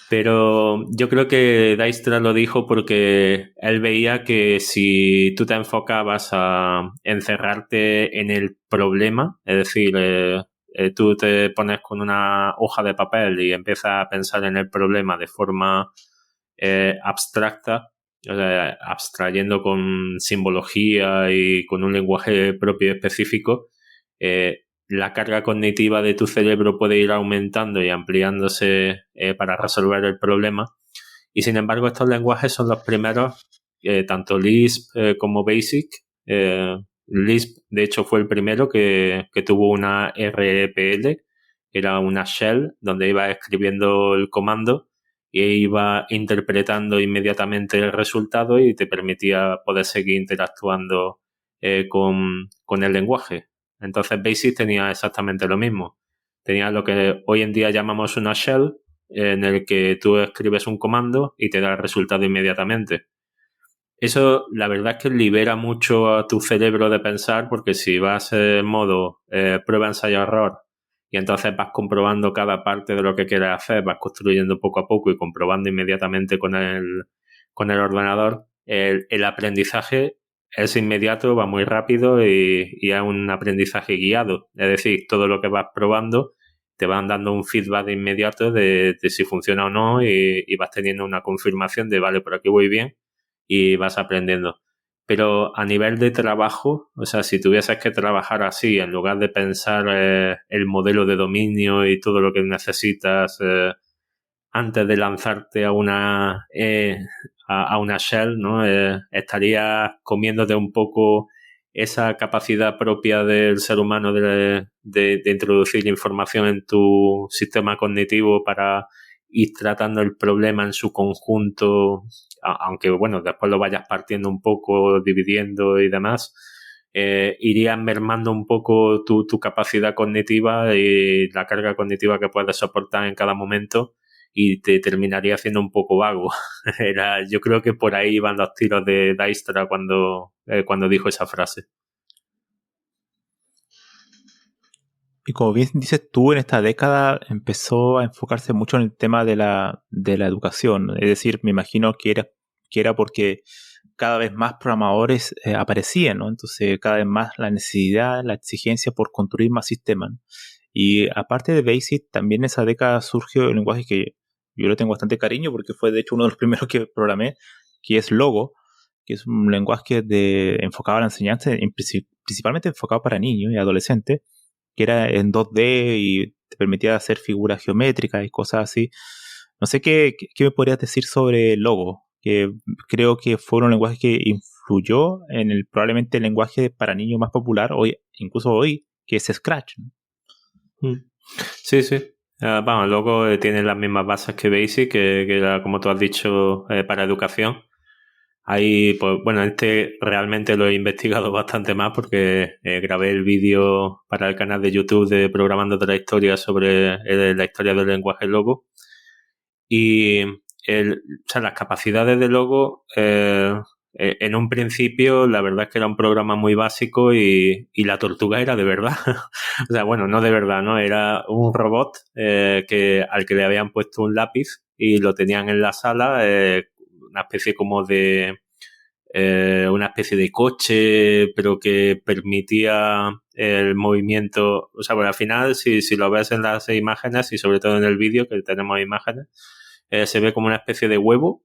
S2: Pero yo creo que Dijkstra lo dijo porque él veía que si tú te enfocabas a encerrarte en el problema, es decir, tú te pones con una hoja de papel y empiezas a pensar en el problema de forma abstracta, o sea, abstrayendo con simbología y con un lenguaje propio y específico, la carga cognitiva de tu cerebro puede ir aumentando y ampliándose para resolver el problema. Y sin embargo, estos lenguajes son los primeros, tanto Lisp como BASIC. Lisp, de hecho, fue el primero que tuvo una REPL, era una shell donde iba escribiendo el comando y iba interpretando inmediatamente el resultado y te permitía poder seguir interactuando con el lenguaje. Entonces BASIC tenía exactamente lo mismo. Tenía lo que hoy en día llamamos una shell, en el que tú escribes un comando y te da el resultado inmediatamente. Eso, la verdad es que libera mucho a tu cerebro de pensar, porque si vas en modo prueba, ensayo, error, y entonces vas comprobando cada parte de lo que quieres hacer, vas construyendo poco a poco y comprobando inmediatamente con el ordenador, el aprendizaje es inmediato, va muy rápido y es un aprendizaje guiado. Es decir, todo lo que vas probando te van dando un feedback inmediato de si funciona o no y vas teniendo una confirmación de, vale, por aquí voy bien, y vas aprendiendo. Pero a nivel de trabajo, o sea, si tuvieses que trabajar así, en lugar de pensar el modelo de dominio y todo lo que necesitas antes de lanzarte a una shell, ¿no? Estarías comiéndote un poco esa capacidad propia del ser humano de introducir información en tu sistema cognitivo para ir tratando el problema en su conjunto, aunque bueno, después lo vayas partiendo un poco, dividiendo y demás, irías mermando un poco tu capacidad cognitiva y la carga cognitiva que puedes soportar en cada momento, y te terminaría haciendo un poco vago. Yo creo que por ahí iban los tiros de Dijkstra cuando dijo esa frase.
S1: Y como bien dices tú, en esta década empezó a enfocarse mucho en el tema de la educación. Es decir, me imagino que era porque cada vez más programadores aparecían, ¿no? Entonces cada vez más la necesidad, la exigencia por construir más sistemas, ¿no? Y aparte de BASIC, también en esa década surgió un lenguaje que yo le tengo bastante cariño porque fue de hecho uno de los primeros que programé, que es Logo, que es un lenguaje enfocado a la enseñanza, principalmente enfocado para niños y adolescentes, que era en 2D y te permitía hacer figuras geométricas y cosas así. No sé qué me podrías decir sobre Logo, que creo que fue un lenguaje que influyó en probablemente el lenguaje para niños más popular, hoy, incluso hoy, que es Scratch, ¿no?
S2: Sí, sí. Vamos, Logo tiene las mismas bases que BASIC, que era, como tú has dicho, para educación. Ahí, pues bueno, realmente lo he investigado bastante más porque grabé el vídeo para el canal de YouTube de Programando de la Historia sobre la historia del lenguaje Logo. Y las capacidades de Logo, en un principio, la verdad es que era un programa muy básico y la tortuga era de verdad. O sea, bueno, no de verdad, ¿no? Era un robot al que le habían puesto un lápiz y lo tenían en la sala, una especie como de una especie de coche, pero que permitía el movimiento. O sea, bueno, al final, si lo ves en las imágenes y sobre todo en el vídeo, que tenemos imágenes, se ve como una especie de huevo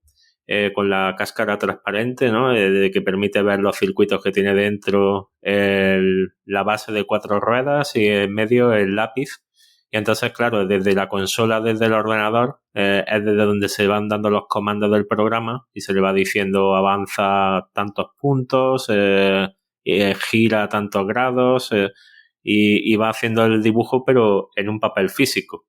S2: con la cáscara transparente, ¿no? Que permite ver los circuitos que tiene dentro la base de 4 ruedas y en medio el lápiz. Y entonces, claro, desde la consola, desde el ordenador, es desde donde se van dando los comandos del programa y se le va diciendo avanza tantos puntos, gira tantos grados y va haciendo el dibujo pero en un papel físico.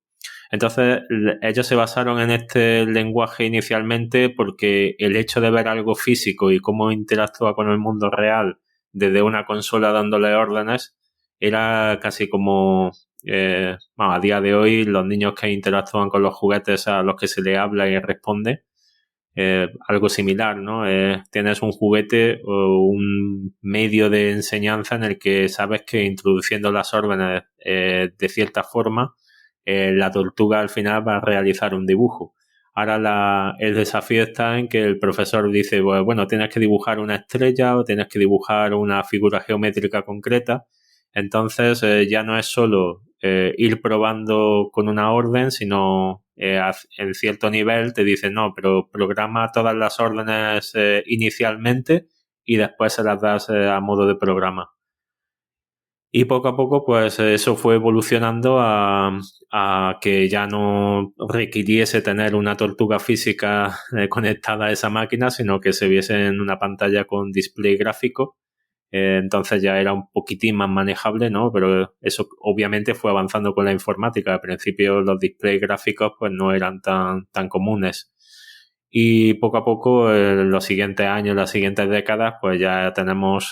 S2: Entonces, ellos se basaron en este lenguaje inicialmente porque el hecho de ver algo físico y cómo interactúa con el mundo real desde una consola dándole órdenes era casi como... a día de hoy los niños que interactúan con los juguetes a los que se le habla y responde, algo similar, ¿no? Tienes un juguete o un medio de enseñanza en el que sabes que introduciendo las órdenes de cierta forma, la tortuga al final va a realizar un dibujo. Ahora el desafío está en que el profesor dice, bueno, tienes que dibujar una estrella o tienes que dibujar una figura geométrica concreta. Entonces ya no es solo ir probando con una orden, sino en cierto nivel te dicen, no, pero programa todas las órdenes inicialmente y después se las das a modo de programa. Y poco a poco, pues eso fue evolucionando a que ya no requiriese tener una tortuga física conectada a esa máquina, sino que se viese en una pantalla con display gráfico. Entonces ya era un poquitín más manejable, ¿no? Pero eso obviamente fue avanzando con la informática. Al principio los displays gráficos pues no eran tan comunes. Y poco a poco, en los siguientes años, las siguientes décadas, pues ya tenemos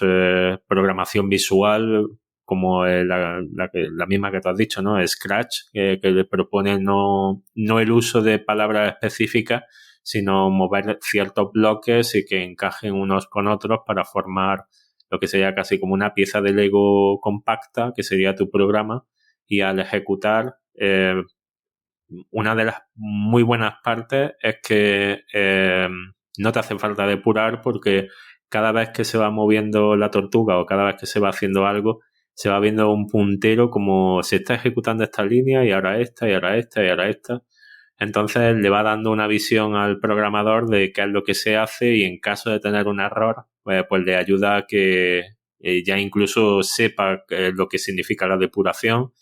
S2: programación visual como la misma que tú has dicho, ¿no? Scratch, que le propone no el uso de palabras específicas, sino mover ciertos bloques y que encajen unos con otros para formar lo que sería casi como una pieza de Lego compacta, que sería tu programa, y al ejecutar, una de las muy buenas partes es que no te hace falta depurar porque cada vez que se va moviendo la tortuga o cada vez que se va haciendo algo, se va viendo un puntero como se está ejecutando esta línea y ahora esta, y ahora esta, y ahora esta. Entonces le va dando una visión al programador de qué es lo que se hace y en caso de tener un error, pues le ayuda a que ya incluso sepa lo que significa la depuración,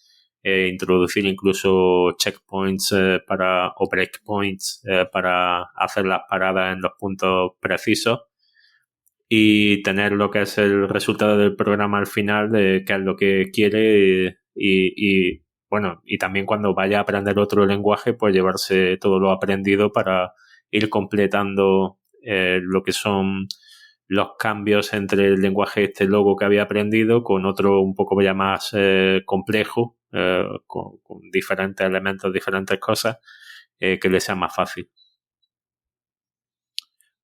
S2: introducir incluso checkpoints o breakpoints para hacer las paradas en los puntos precisos y tener lo que es el resultado del programa al final de qué es lo que quiere y bueno, y también cuando vaya a aprender otro lenguaje, pues llevarse todo lo aprendido para ir completando lo que son los cambios entre el lenguaje Logo que había aprendido con otro un poco ya más complejo, con diferentes elementos, diferentes cosas, que le sea más fácil.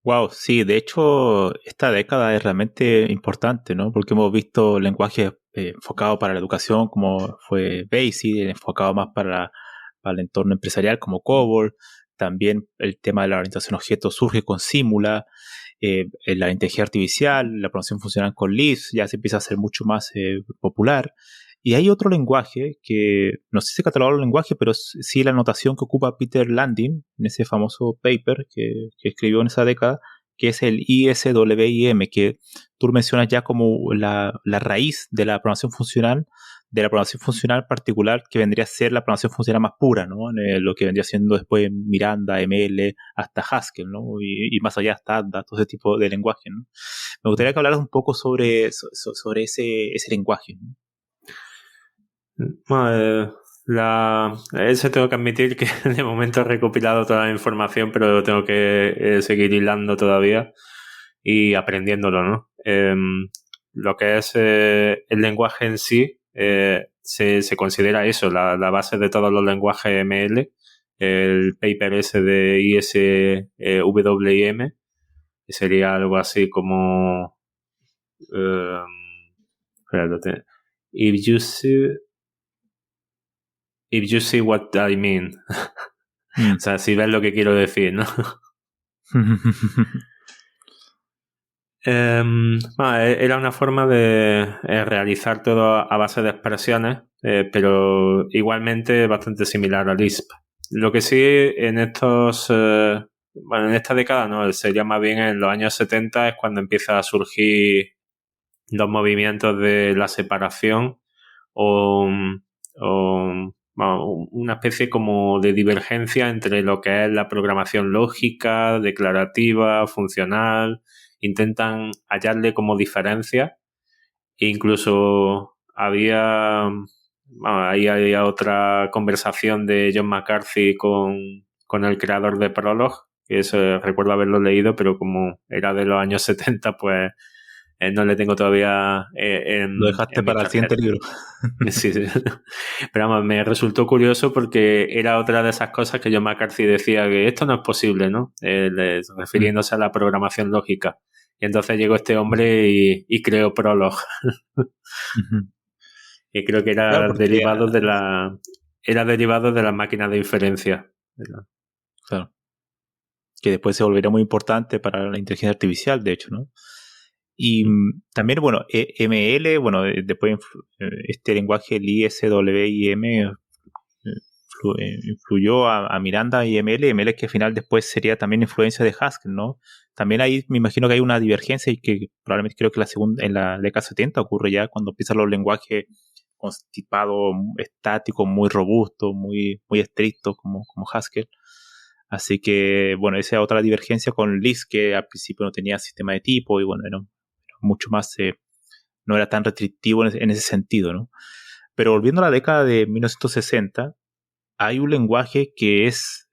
S1: Wow, sí, de hecho, esta década es realmente importante, ¿no? Porque hemos visto lenguajes enfocados para la educación, como fue BASIC, enfocado más para el entorno empresarial, como COBOL. También el tema de la orientación a objetos surge con Simula. la inteligencia artificial, la programación funcional con Lisp, ya se empieza a ser mucho más popular. Y hay otro lenguaje que, no sé si se cataloga el lenguaje, pero sí la notación que ocupa Peter Landin en ese famoso paper que escribió en esa década, que es el ISWIM, que tú mencionas ya como la raíz de la programación funcional particular, que vendría a ser la programación funcional más pura, ¿no? Lo que vendría siendo después Miranda, ML, hasta Haskell, ¿no? Y más allá hasta Ada, todo ese tipo de lenguaje, ¿no? Me gustaría que hablaras un poco sobre ese lenguaje, ¿no?
S2: Bueno, eso tengo que admitir que de momento he recopilado toda la información, pero tengo que seguir hilando todavía y aprendiéndolo, ¿no? Lo que es el lenguaje en sí se considera eso, la base de todos los lenguajes ML, el paper ese de ISWIM, que sería algo así como If you see what I mean. O sea, si ves lo que quiero decir, ¿no? Era una forma de realizar todo a base de expresiones, pero igualmente bastante similar a Lisp. Lo que sí en en esta década no, sería más bien en los años 70 es cuando empieza a surgir los movimientos de la separación o una especie como de divergencia entre lo que es la programación lógica, declarativa, funcional. Intentan hallarle como diferencia. E incluso ahí había otra conversación de John McCarthy con el creador de Prolog, que eso recuerdo haberlo leído, pero como era de los años 70, pues no le tengo todavía
S1: Lo dejaste para el siguiente libro.
S2: Sí. Pero vamos, me resultó curioso porque era otra de esas cosas que John McCarthy decía que esto no es posible, ¿no? Refiriéndose a la programación lógica. Y entonces llegó este hombre y creó Prolog. Y creo que era
S1: Claro,
S2: derivado de las máquinas de inferencia.
S1: Claro. Que después se volvería muy importante para la inteligencia artificial, de hecho, ¿no? Y también, bueno, ML, bueno, después este lenguaje, el ISWIM, influyó a Miranda y ML que al final después sería también influencia de Haskell, ¿no? También ahí me imagino que hay una divergencia y que probablemente creo que en la década 70 ocurre ya cuando empiezan los lenguajes constipados, estáticos, muy robustos, muy estrictos como Haskell. Así que, bueno, esa es otra divergencia con Lisp, que al principio no tenía sistema de tipo y bueno, era mucho más, no era tan restrictivo en ese sentido, ¿no? Pero volviendo a la década de 1960, hay un lenguaje que es,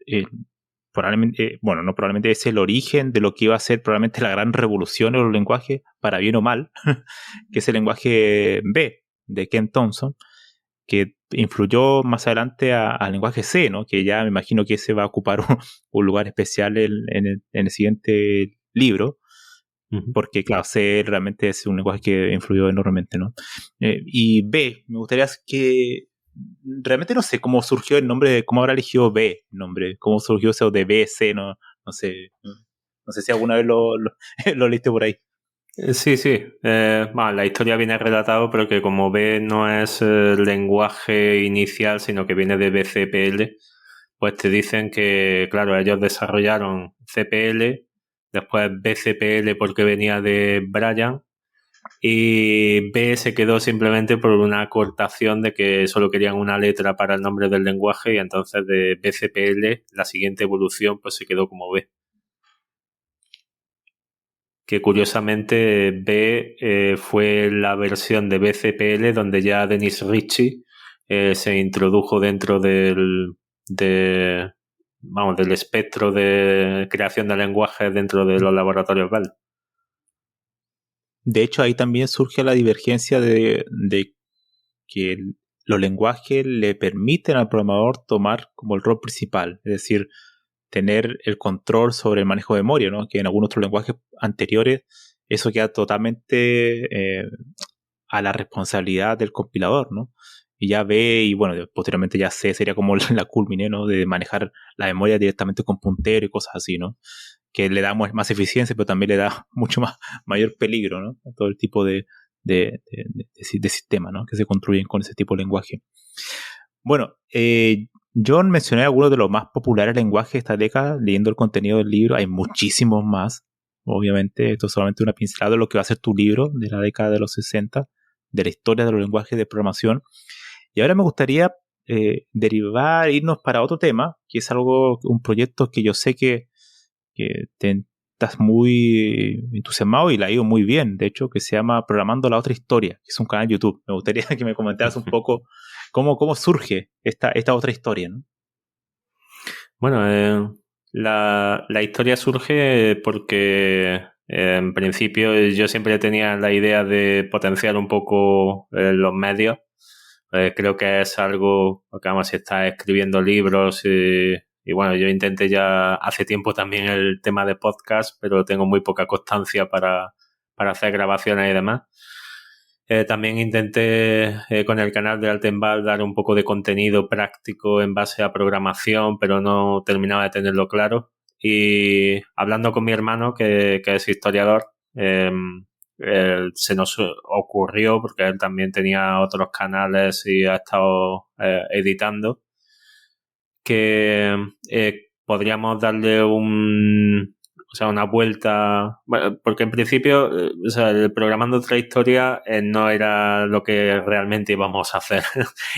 S1: probablemente, bueno, no probablemente, es el origen de lo que iba a ser probablemente la gran revolución en los lenguajes, para bien o mal, que es el lenguaje B de Ken Thompson, que influyó más adelante al lenguaje C, ¿no? Que ya me imagino que ese va a ocupar un lugar especial en el siguiente libro, porque claro, C realmente es un lenguaje que influyó enormemente, ¿no? Y B, me gustaría que realmente no sé cómo surgió el nombre, cómo habrá elegido B el nombre, cómo surgió eso de B, C, no sé si alguna vez lo leíste por ahí.
S2: Sí. La historia viene relatado, pero que como B no es el lenguaje inicial, sino que viene de BCPL, pues te dicen que, claro, ellos desarrollaron CPL, después BCPL porque venía de Brian, y B se quedó simplemente por una acortación de que solo querían una letra para el nombre del lenguaje, y entonces de BCPL la siguiente evolución pues se quedó como B. Que curiosamente B fue la versión de BCPL donde ya Dennis Ritchie se introdujo dentro del espectro de creación de lenguajes dentro de los laboratorios Bell.
S1: De hecho, ahí también surge la divergencia de que los lenguajes le permiten al programador tomar como el rol principal, es decir, tener el control sobre el manejo de memoria, ¿no? Que en algunos otros lenguajes anteriores eso queda totalmente a la responsabilidad del compilador, ¿no? Y ya B, y bueno, posteriormente ya C sería como la culmine, ¿no? De manejar la memoria directamente con puntero y cosas así, ¿no? que le da más eficiencia, pero también le da mucho mayor peligro, ¿no? A todo el tipo de sistemas, ¿no? Que se construyen con ese tipo de lenguaje. Bueno, John mencioné algunos de los más populares lenguajes de esta década, leyendo el contenido del libro. Hay muchísimos más, obviamente. Esto es solamente una pincelada de lo que va a ser tu libro de la década de los 60, de la historia de los lenguajes de programación. Y ahora me gustaría irnos para otro tema, que es un proyecto que yo sé que estás muy entusiasmado y la ha ido muy bien, de hecho, que se llama Programando la Otra Historia, que es un canal de YouTube. Me gustaría que me comentaras un poco cómo surge esta otra historia, ¿no?
S2: Bueno, la historia surge porque en principio yo siempre tenía la idea de potenciar un poco los medios. Creo que es algo, porque vamos, si estás escribiendo libros y bueno, yo intenté ya hace tiempo también el tema de podcast, pero tengo muy poca constancia para hacer grabaciones y demás. También intenté con el canal de Altenball dar un poco de contenido práctico en base a programación, pero no terminaba de tenerlo claro. Y hablando con mi hermano, que es historiador, se nos ocurrió, porque él también tenía otros canales y ha estado editando, que podríamos darle una vuelta, bueno, porque en principio, el Programando otra historia no era lo que realmente íbamos a hacer.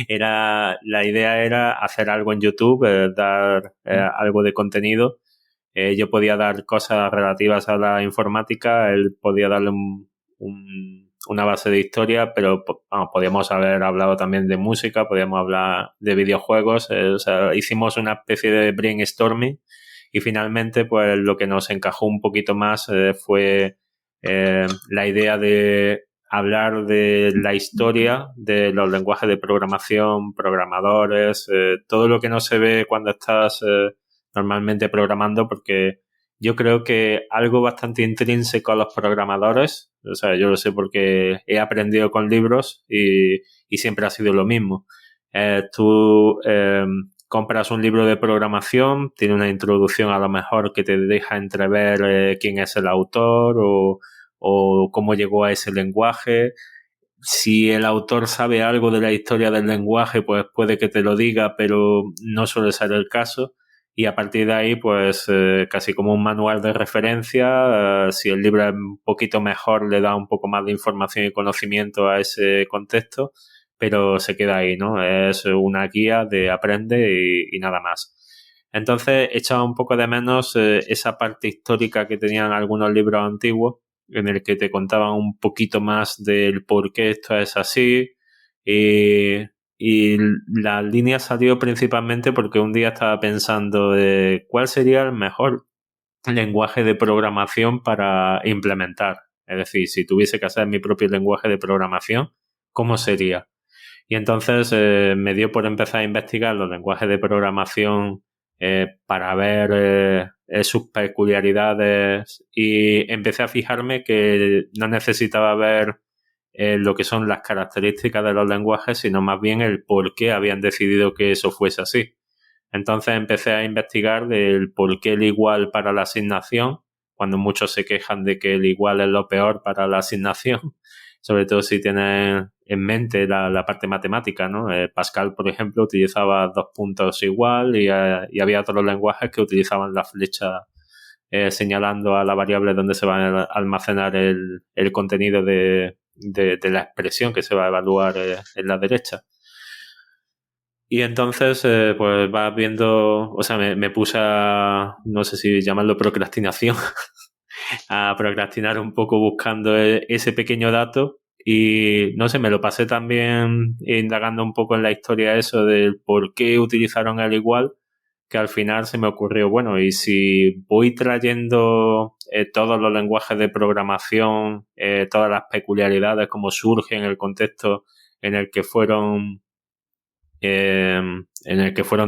S2: La idea era hacer algo en YouTube, dar algo de contenido. Yo podía dar cosas relativas a la informática, él podía darle una base de historia, pero podíamos haber hablado también de música, podíamos hablar de videojuegos, hicimos una especie de brainstorming y finalmente pues lo que nos encajó un poquito más fue la idea de hablar de la historia de los lenguajes de programación, programadores, todo lo que no se ve cuando estás normalmente programando, porque yo creo que algo bastante intrínseco a los programadores, yo lo sé porque he aprendido con libros y siempre ha sido lo mismo. Tú compras un libro de programación, tiene una introducción a lo mejor que te deja entrever quién es el autor o cómo llegó a ese lenguaje. Si el autor sabe algo de la historia del lenguaje, pues puede que te lo diga, pero no suele ser el caso. Y a partir de ahí, pues casi como un manual de referencia, si el libro es un poquito mejor, le da un poco más de información y conocimiento a ese contexto, pero se queda ahí, ¿no? Es una guía de aprende y nada más. Entonces, echaba un poco de menos esa parte histórica que tenían algunos libros antiguos, en el que te contaban un poquito más del por qué esto es así. Y la línea salió principalmente porque un día estaba pensando de cuál sería el mejor lenguaje de programación para implementar. Es decir, si tuviese que hacer mi propio lenguaje de programación, ¿cómo sería? Y entonces me dio por empezar a investigar los lenguajes de programación para ver sus peculiaridades y empecé a fijarme que no necesitaba ver lo que son las características de los lenguajes, sino más bien el por qué habían decidido que eso fuese así. Entonces empecé a investigar del por qué el igual para la asignación, cuando muchos se quejan de que el igual es lo peor para la asignación, sobre todo si tienen en mente la parte matemática, ¿no? Pascal, por ejemplo, utilizaba 2 puntos igual y había otros lenguajes que utilizaban la flecha señalando a la variable donde se va a almacenar el contenido de la expresión que se va a evaluar en la derecha. Y entonces, pues vas viendo, me puse a, no sé si llamarlo procrastinación, a procrastinar un poco buscando ese pequeño dato y, no sé, me lo pasé también indagando un poco en la historia eso del por qué utilizaron el igual, que al final se me ocurrió, bueno, y si voy trayendo todos los lenguajes de programación, todas las peculiaridades, cómo surgen, el contexto en el que fueron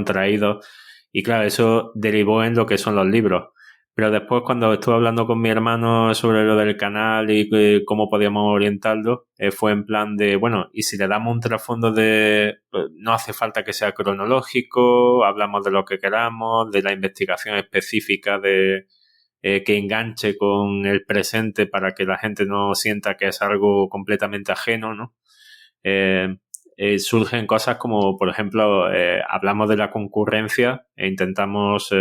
S2: traídos, y claro, eso derivó en lo que son los libros. Pero después, cuando estuve hablando con mi hermano sobre lo del canal y cómo podíamos orientarlo, fue en plan de, bueno, y si le damos un trasfondo de, no hace falta que sea cronológico, hablamos de lo que queramos, de la investigación específica de que enganche con el presente para que la gente no sienta que es algo completamente ajeno, ¿no? Surgen cosas como, por ejemplo, hablamos de la concurrencia e intentamos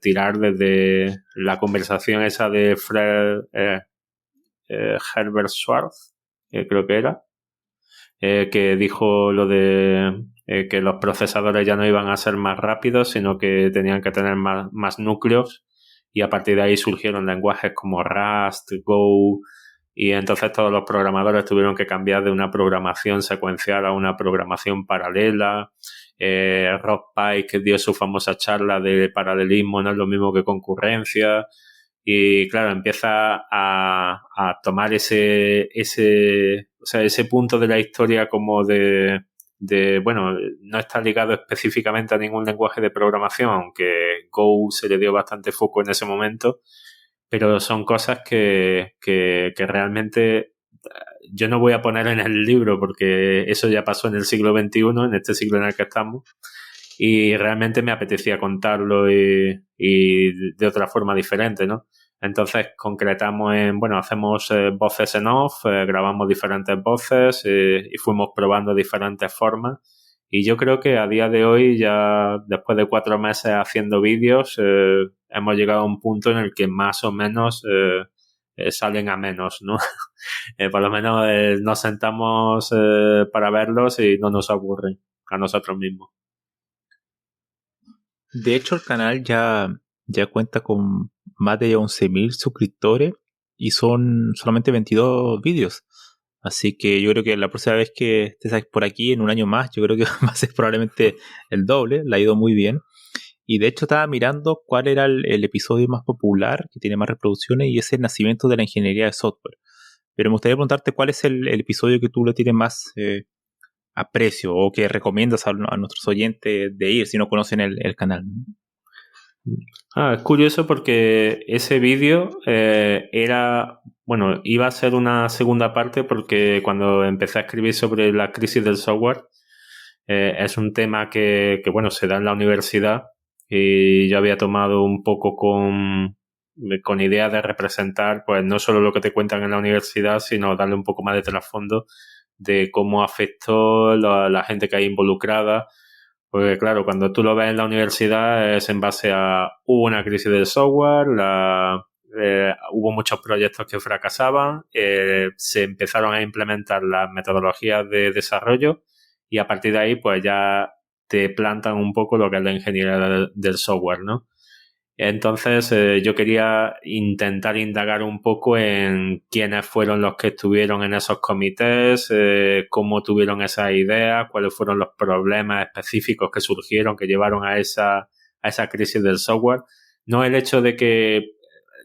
S2: tirar desde la conversación esa de Fred Herbert Schwartz, creo que era, que dijo lo de que los procesadores ya no iban a ser más rápidos, sino que tenían que tener más núcleos, y a partir de ahí surgieron lenguajes como Rust, Go, y entonces todos los programadores tuvieron que cambiar de una programación secuencial a una programación paralela. Rob Pike dio su famosa charla de paralelismo no es lo mismo que concurrencia, y claro, empieza a tomar ese punto de la historia como bueno, no está ligado específicamente a ningún lenguaje de programación, aunque Go se le dio bastante foco en ese momento, pero son cosas que realmente yo no voy a poner en el libro porque eso ya pasó en el siglo XXI, en este siglo en el que estamos, y realmente me apetecía contarlo y de otra forma diferente, ¿no? Entonces concretamos hacemos voces en off, grabamos diferentes voces y fuimos probando diferentes formas. Y yo creo que a día de hoy, ya después de 4 meses haciendo vídeos, hemos llegado a un punto en el que más o menos salen a menos, ¿no? Por lo menos nos sentamos para verlos y no nos aburren a nosotros mismos.
S1: De hecho, el canal ya cuenta con más de 11.000 suscriptores y son solamente 22 vídeos. Así que yo creo que la próxima vez que estés por aquí, en un año más, yo creo que va a ser probablemente el doble. Le ha ido muy bien. Y de hecho estaba mirando cuál era el episodio más popular, que tiene más reproducciones, y es el nacimiento de la ingeniería de software. Pero me gustaría preguntarte cuál es el episodio que tú le tienes más aprecio o que recomiendas a nuestros oyentes de ir si no conocen el canal.
S2: Es curioso porque ese vídeo iba a ser una segunda parte, porque cuando empecé a escribir sobre la crisis del software, es un tema que se da en la universidad, y yo había tomado un poco con idea de representar, pues no solo lo que te cuentan en la universidad, sino darle un poco más de trasfondo de cómo afectó la gente que hay involucrada. Porque claro, cuando tú lo ves en la universidad es en base a hubo una crisis del software, hubo muchos proyectos que fracasaban, se empezaron a implementar las metodologías de desarrollo, y a partir de ahí pues ya te plantan un poco lo que es la ingeniería del software, ¿no? Entonces yo quería intentar indagar un poco en quiénes fueron los que estuvieron en esos comités, cómo tuvieron esas ideas, cuáles fueron los problemas específicos que surgieron, que llevaron a esa crisis del software. No el hecho de que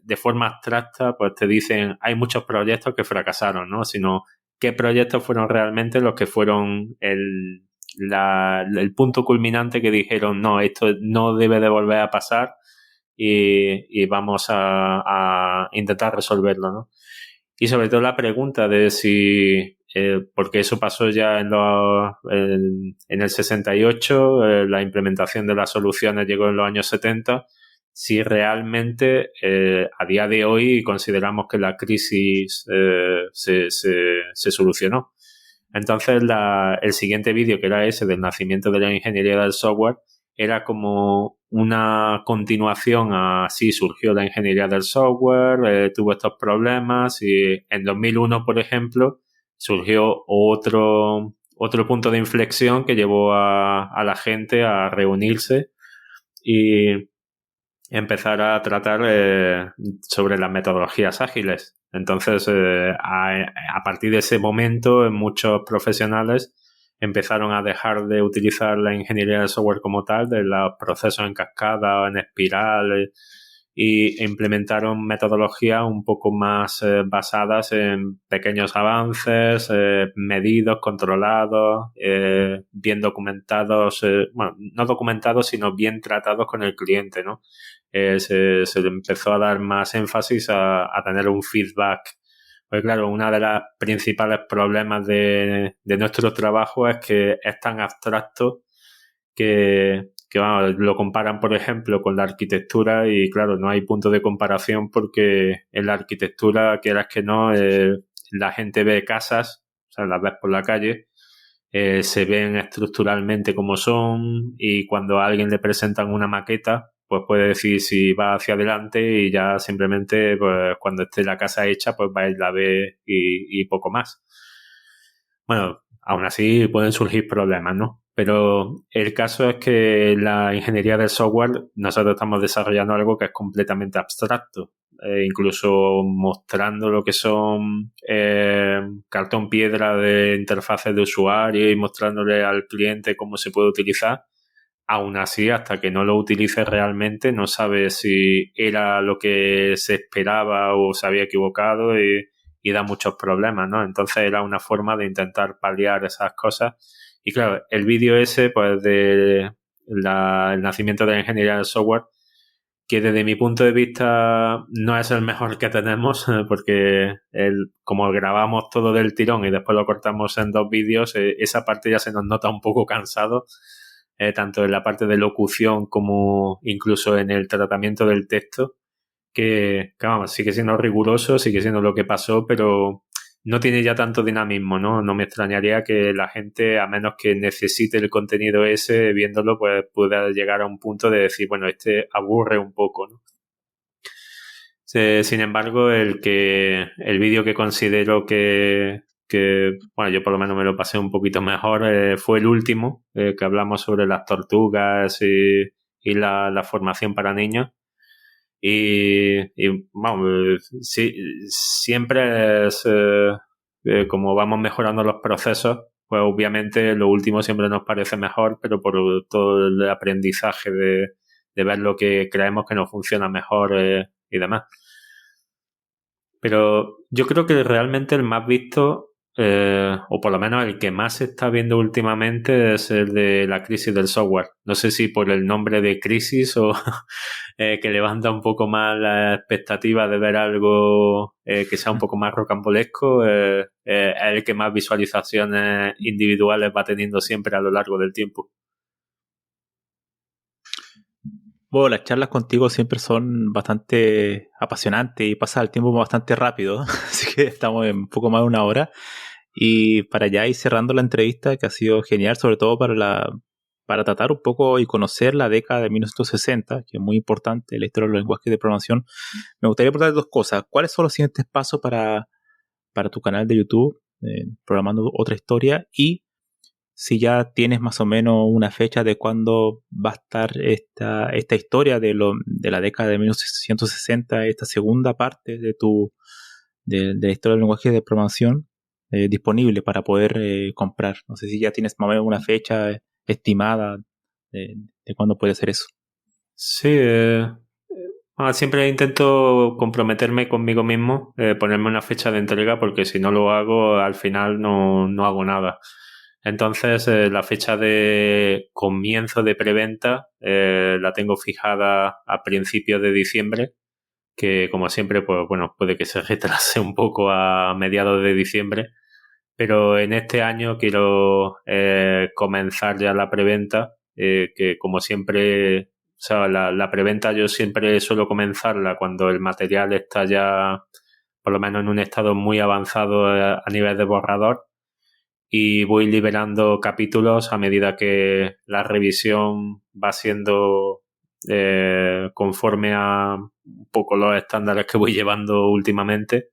S2: de forma abstracta pues te dicen hay muchos proyectos que fracasaron, ¿no? Sino qué proyectos fueron realmente los que fueron el punto culminante que dijeron no, esto no debe de volver a pasar, y vamos a intentar resolverlo, ¿no? Y sobre todo la pregunta de si, porque eso pasó ya en el 68, la implementación de las soluciones llegó en los años 70, si realmente a día de hoy consideramos que la crisis se solucionó. Entonces el siguiente vídeo, que era ese del nacimiento de la ingeniería del software, era como una continuación a sí, surgió la ingeniería del software, tuvo estos problemas, y en 2001, por ejemplo, surgió otro punto de inflexión que llevó a la gente a reunirse y empezar a tratar sobre las metodologías ágiles. Entonces, a partir de ese momento, muchos profesionales empezaron a dejar de utilizar la ingeniería del software como tal, de los procesos en cascada o en espiral, y implementaron metodologías un poco más basadas en pequeños avances, medidos, controlados, bien documentados, no documentados, sino bien tratados con el cliente, ¿no? Se le empezó a dar más énfasis a tener un feedback. Pues claro, uno de los principales problemas de nuestro trabajo es que es tan abstracto que que vamos, lo comparan, por ejemplo, con la arquitectura y claro, no hay punto de comparación porque en la arquitectura, quieras que no, la gente ve casas, o sea, las ves por la calle, se ven estructuralmente como son y cuando a alguien le presentan una maqueta, pues puede decir si va hacia adelante y ya simplemente pues cuando esté la casa hecha pues va a ir la ve y poco más. Bueno, aún así pueden surgir problemas, ¿no? Pero el caso es que la ingeniería del software nosotros estamos desarrollando algo que es completamente abstracto. Incluso mostrando lo que son cartón piedra de interfaces de usuario y mostrándole al cliente cómo se puede utilizar. Aún así, hasta que no lo utilices realmente, no sabes si era lo que se esperaba o se había equivocado y da muchos problemas, ¿no? Entonces era una forma de intentar paliar esas cosas. Y claro, el vídeo ese, pues de el nacimiento de la ingeniería del software, que desde mi punto de vista no es el mejor que tenemos, porque como grabamos todo del tirón y después lo cortamos en 2 vídeos, esa parte ya se nos nota un poco cansado, tanto en la parte de locución como incluso en el tratamiento del texto, que vamos, sigue siendo riguroso, sigue siendo lo que pasó, pero no tiene ya tanto dinamismo, ¿no? No me extrañaría que la gente, a menos que necesite el contenido ese, viéndolo, pues pueda llegar a un punto de decir, bueno, este aburre un poco, ¿no? Sin embargo, el vídeo que considero bueno, yo por lo menos me lo pasé un poquito mejor, fue el último, que hablamos sobre las tortugas y la formación para niños. Y vamos, sí, siempre es como vamos mejorando los procesos, pues obviamente lo último siempre nos parece mejor, pero por todo el aprendizaje de ver lo que creemos que nos funciona mejor y demás. Pero yo creo que realmente el más visto, o por lo menos el que más se está viendo últimamente, es el de la crisis del software. No sé si por el nombre de crisis o que levanta un poco más la expectativa de ver algo que sea un poco más rocambolesco, es el que más visualizaciones individuales va teniendo siempre a lo largo del tiempo.
S1: Bueno, las charlas contigo siempre son bastante apasionantes y pasa el tiempo bastante rápido, así que estamos en un poco más de una hora. Y para ya ir cerrando la entrevista, que ha sido genial, sobre todo para tratar un poco y conocer la década de 1960, que es muy importante en la historia de los lenguajes de programación, me gustaría preguntar 2 cosas. ¿Cuáles son los siguientes pasos para tu canal de YouTube, Programando Otra Historia? Y si ya tienes más o menos una fecha de cuándo va a estar esta historia de la década de 1960, esta segunda parte de la historia del lenguaje de programación disponible para poder comprar. No sé si ya tienes más o menos una fecha estimada de cuándo puede ser eso.
S2: Sí, siempre intento comprometerme conmigo mismo, ponerme una fecha de entrega, porque si no lo hago, al final no hago nada. Entonces, la fecha de comienzo de preventa la tengo fijada a principios de diciembre, que como siempre, pues bueno, puede que se retrase un poco a mediados de diciembre, pero en este año quiero comenzar ya la preventa, que como siempre, o sea, la preventa yo siempre suelo comenzarla cuando el material está ya por lo menos en un estado muy avanzado a nivel de borrador, y voy liberando capítulos a medida que la revisión va siendo conforme a un poco los estándares que voy llevando últimamente.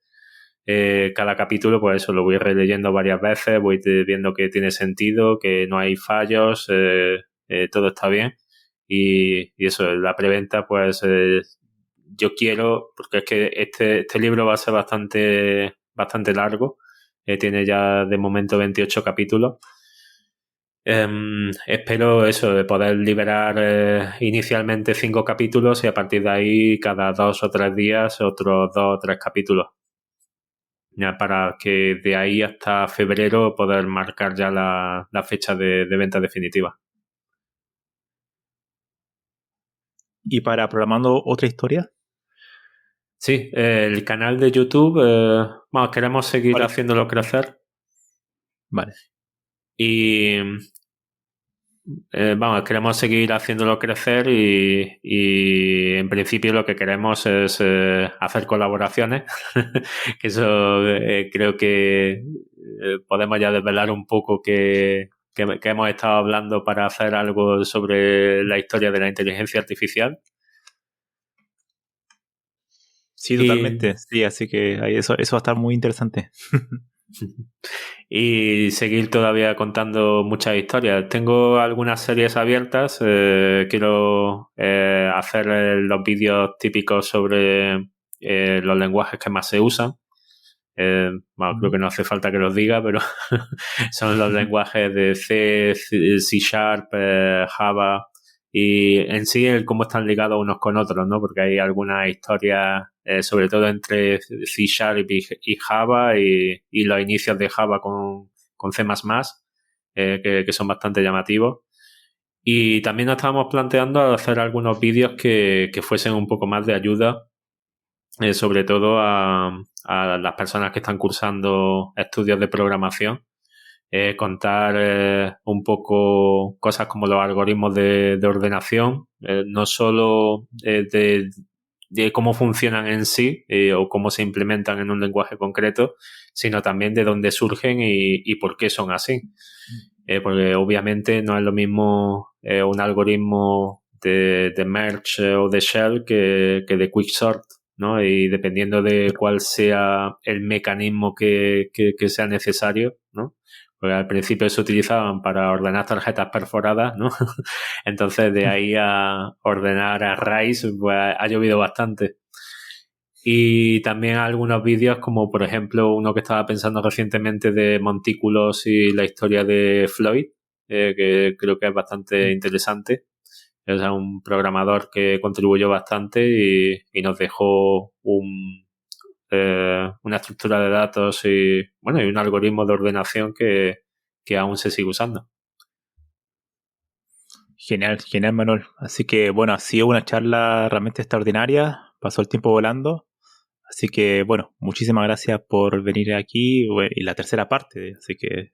S2: Cada capítulo, pues eso, lo voy releyendo varias veces, voy viendo que tiene sentido, que no hay fallos, todo está bien. Y eso, la preventa, pues yo quiero, porque es que este libro va a ser bastante largo, tiene ya de momento 28 capítulos. Espero eso, de poder liberar inicialmente 5 capítulos y a partir de ahí cada 2 o 3 días otros 2 o 3 capítulos. Ya para que de ahí hasta febrero poder marcar ya la fecha de venta definitiva.
S1: ¿Y para Programando Otra Historia?
S2: Sí, el canal de YouTube, bueno, queremos seguir haciéndolo crecer.
S1: Vale.
S2: Y queremos seguir haciéndolo crecer y en principio lo que queremos es hacer colaboraciones, que eso creo que podemos ya desvelar un poco que hemos estado hablando para hacer algo sobre la historia de la inteligencia artificial.
S1: Sí, totalmente. Sí, así que eso va a estar muy interesante.
S2: Y seguir todavía contando muchas historias. Tengo algunas series abiertas. Quiero hacer los vídeos típicos sobre los lenguajes que más se usan. Creo que no hace falta que los diga, pero son los lenguajes de C, C Sharp, Java y en sí el cómo están ligados unos con otros, ¿no? Porque hay algunas historias, sobre todo entre C Sharp y Java y los inicios de Java con C++, que son bastante llamativos. Y también nos estábamos planteando hacer algunos vídeos que fuesen un poco más de ayuda, sobre todo a las personas que están cursando estudios de programación. Contar un poco cosas como los algoritmos de ordenación, no solo de cómo funcionan en sí o cómo se implementan en un lenguaje concreto, sino también de dónde surgen y por qué son así. Porque obviamente no es lo mismo un algoritmo de merge o de shell que de quicksort, ¿no? Y dependiendo de cuál sea el mecanismo que sea necesario, ¿no? Porque al principio se utilizaban para ordenar tarjetas perforadas, ¿no? Entonces de ahí a ordenar arrays, pues ha llovido bastante. Y también algunos vídeos como por ejemplo uno que estaba pensando recientemente de montículos y la historia de Floyd, que creo que es bastante interesante. Es un programador que contribuyó bastante y nos dejó una estructura de datos y un algoritmo de ordenación que aún se sigue usando.
S1: Genial, genial, Manuel. Así que, bueno, ha sido una charla realmente extraordinaria. Pasó el tiempo volando. Así que, bueno, muchísimas gracias por venir aquí y la tercera parte. Así que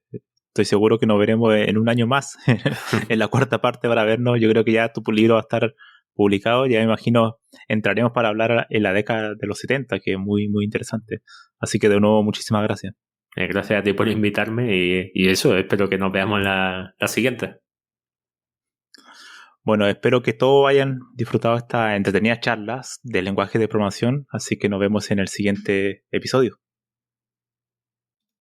S1: estoy seguro que nos veremos en un año más, en la cuarta parte para vernos. Yo creo que ya tu libro va a estar publicado. Ya me imagino entraremos para hablar en la década de los 70, que es muy, muy interesante. Así que de nuevo, muchísimas gracias.
S2: Gracias a ti por invitarme y eso, espero que nos veamos la siguiente.
S1: Bueno, espero que todos hayan disfrutado estas entretenidas charlas de lenguaje de programación, así que nos vemos en el siguiente episodio.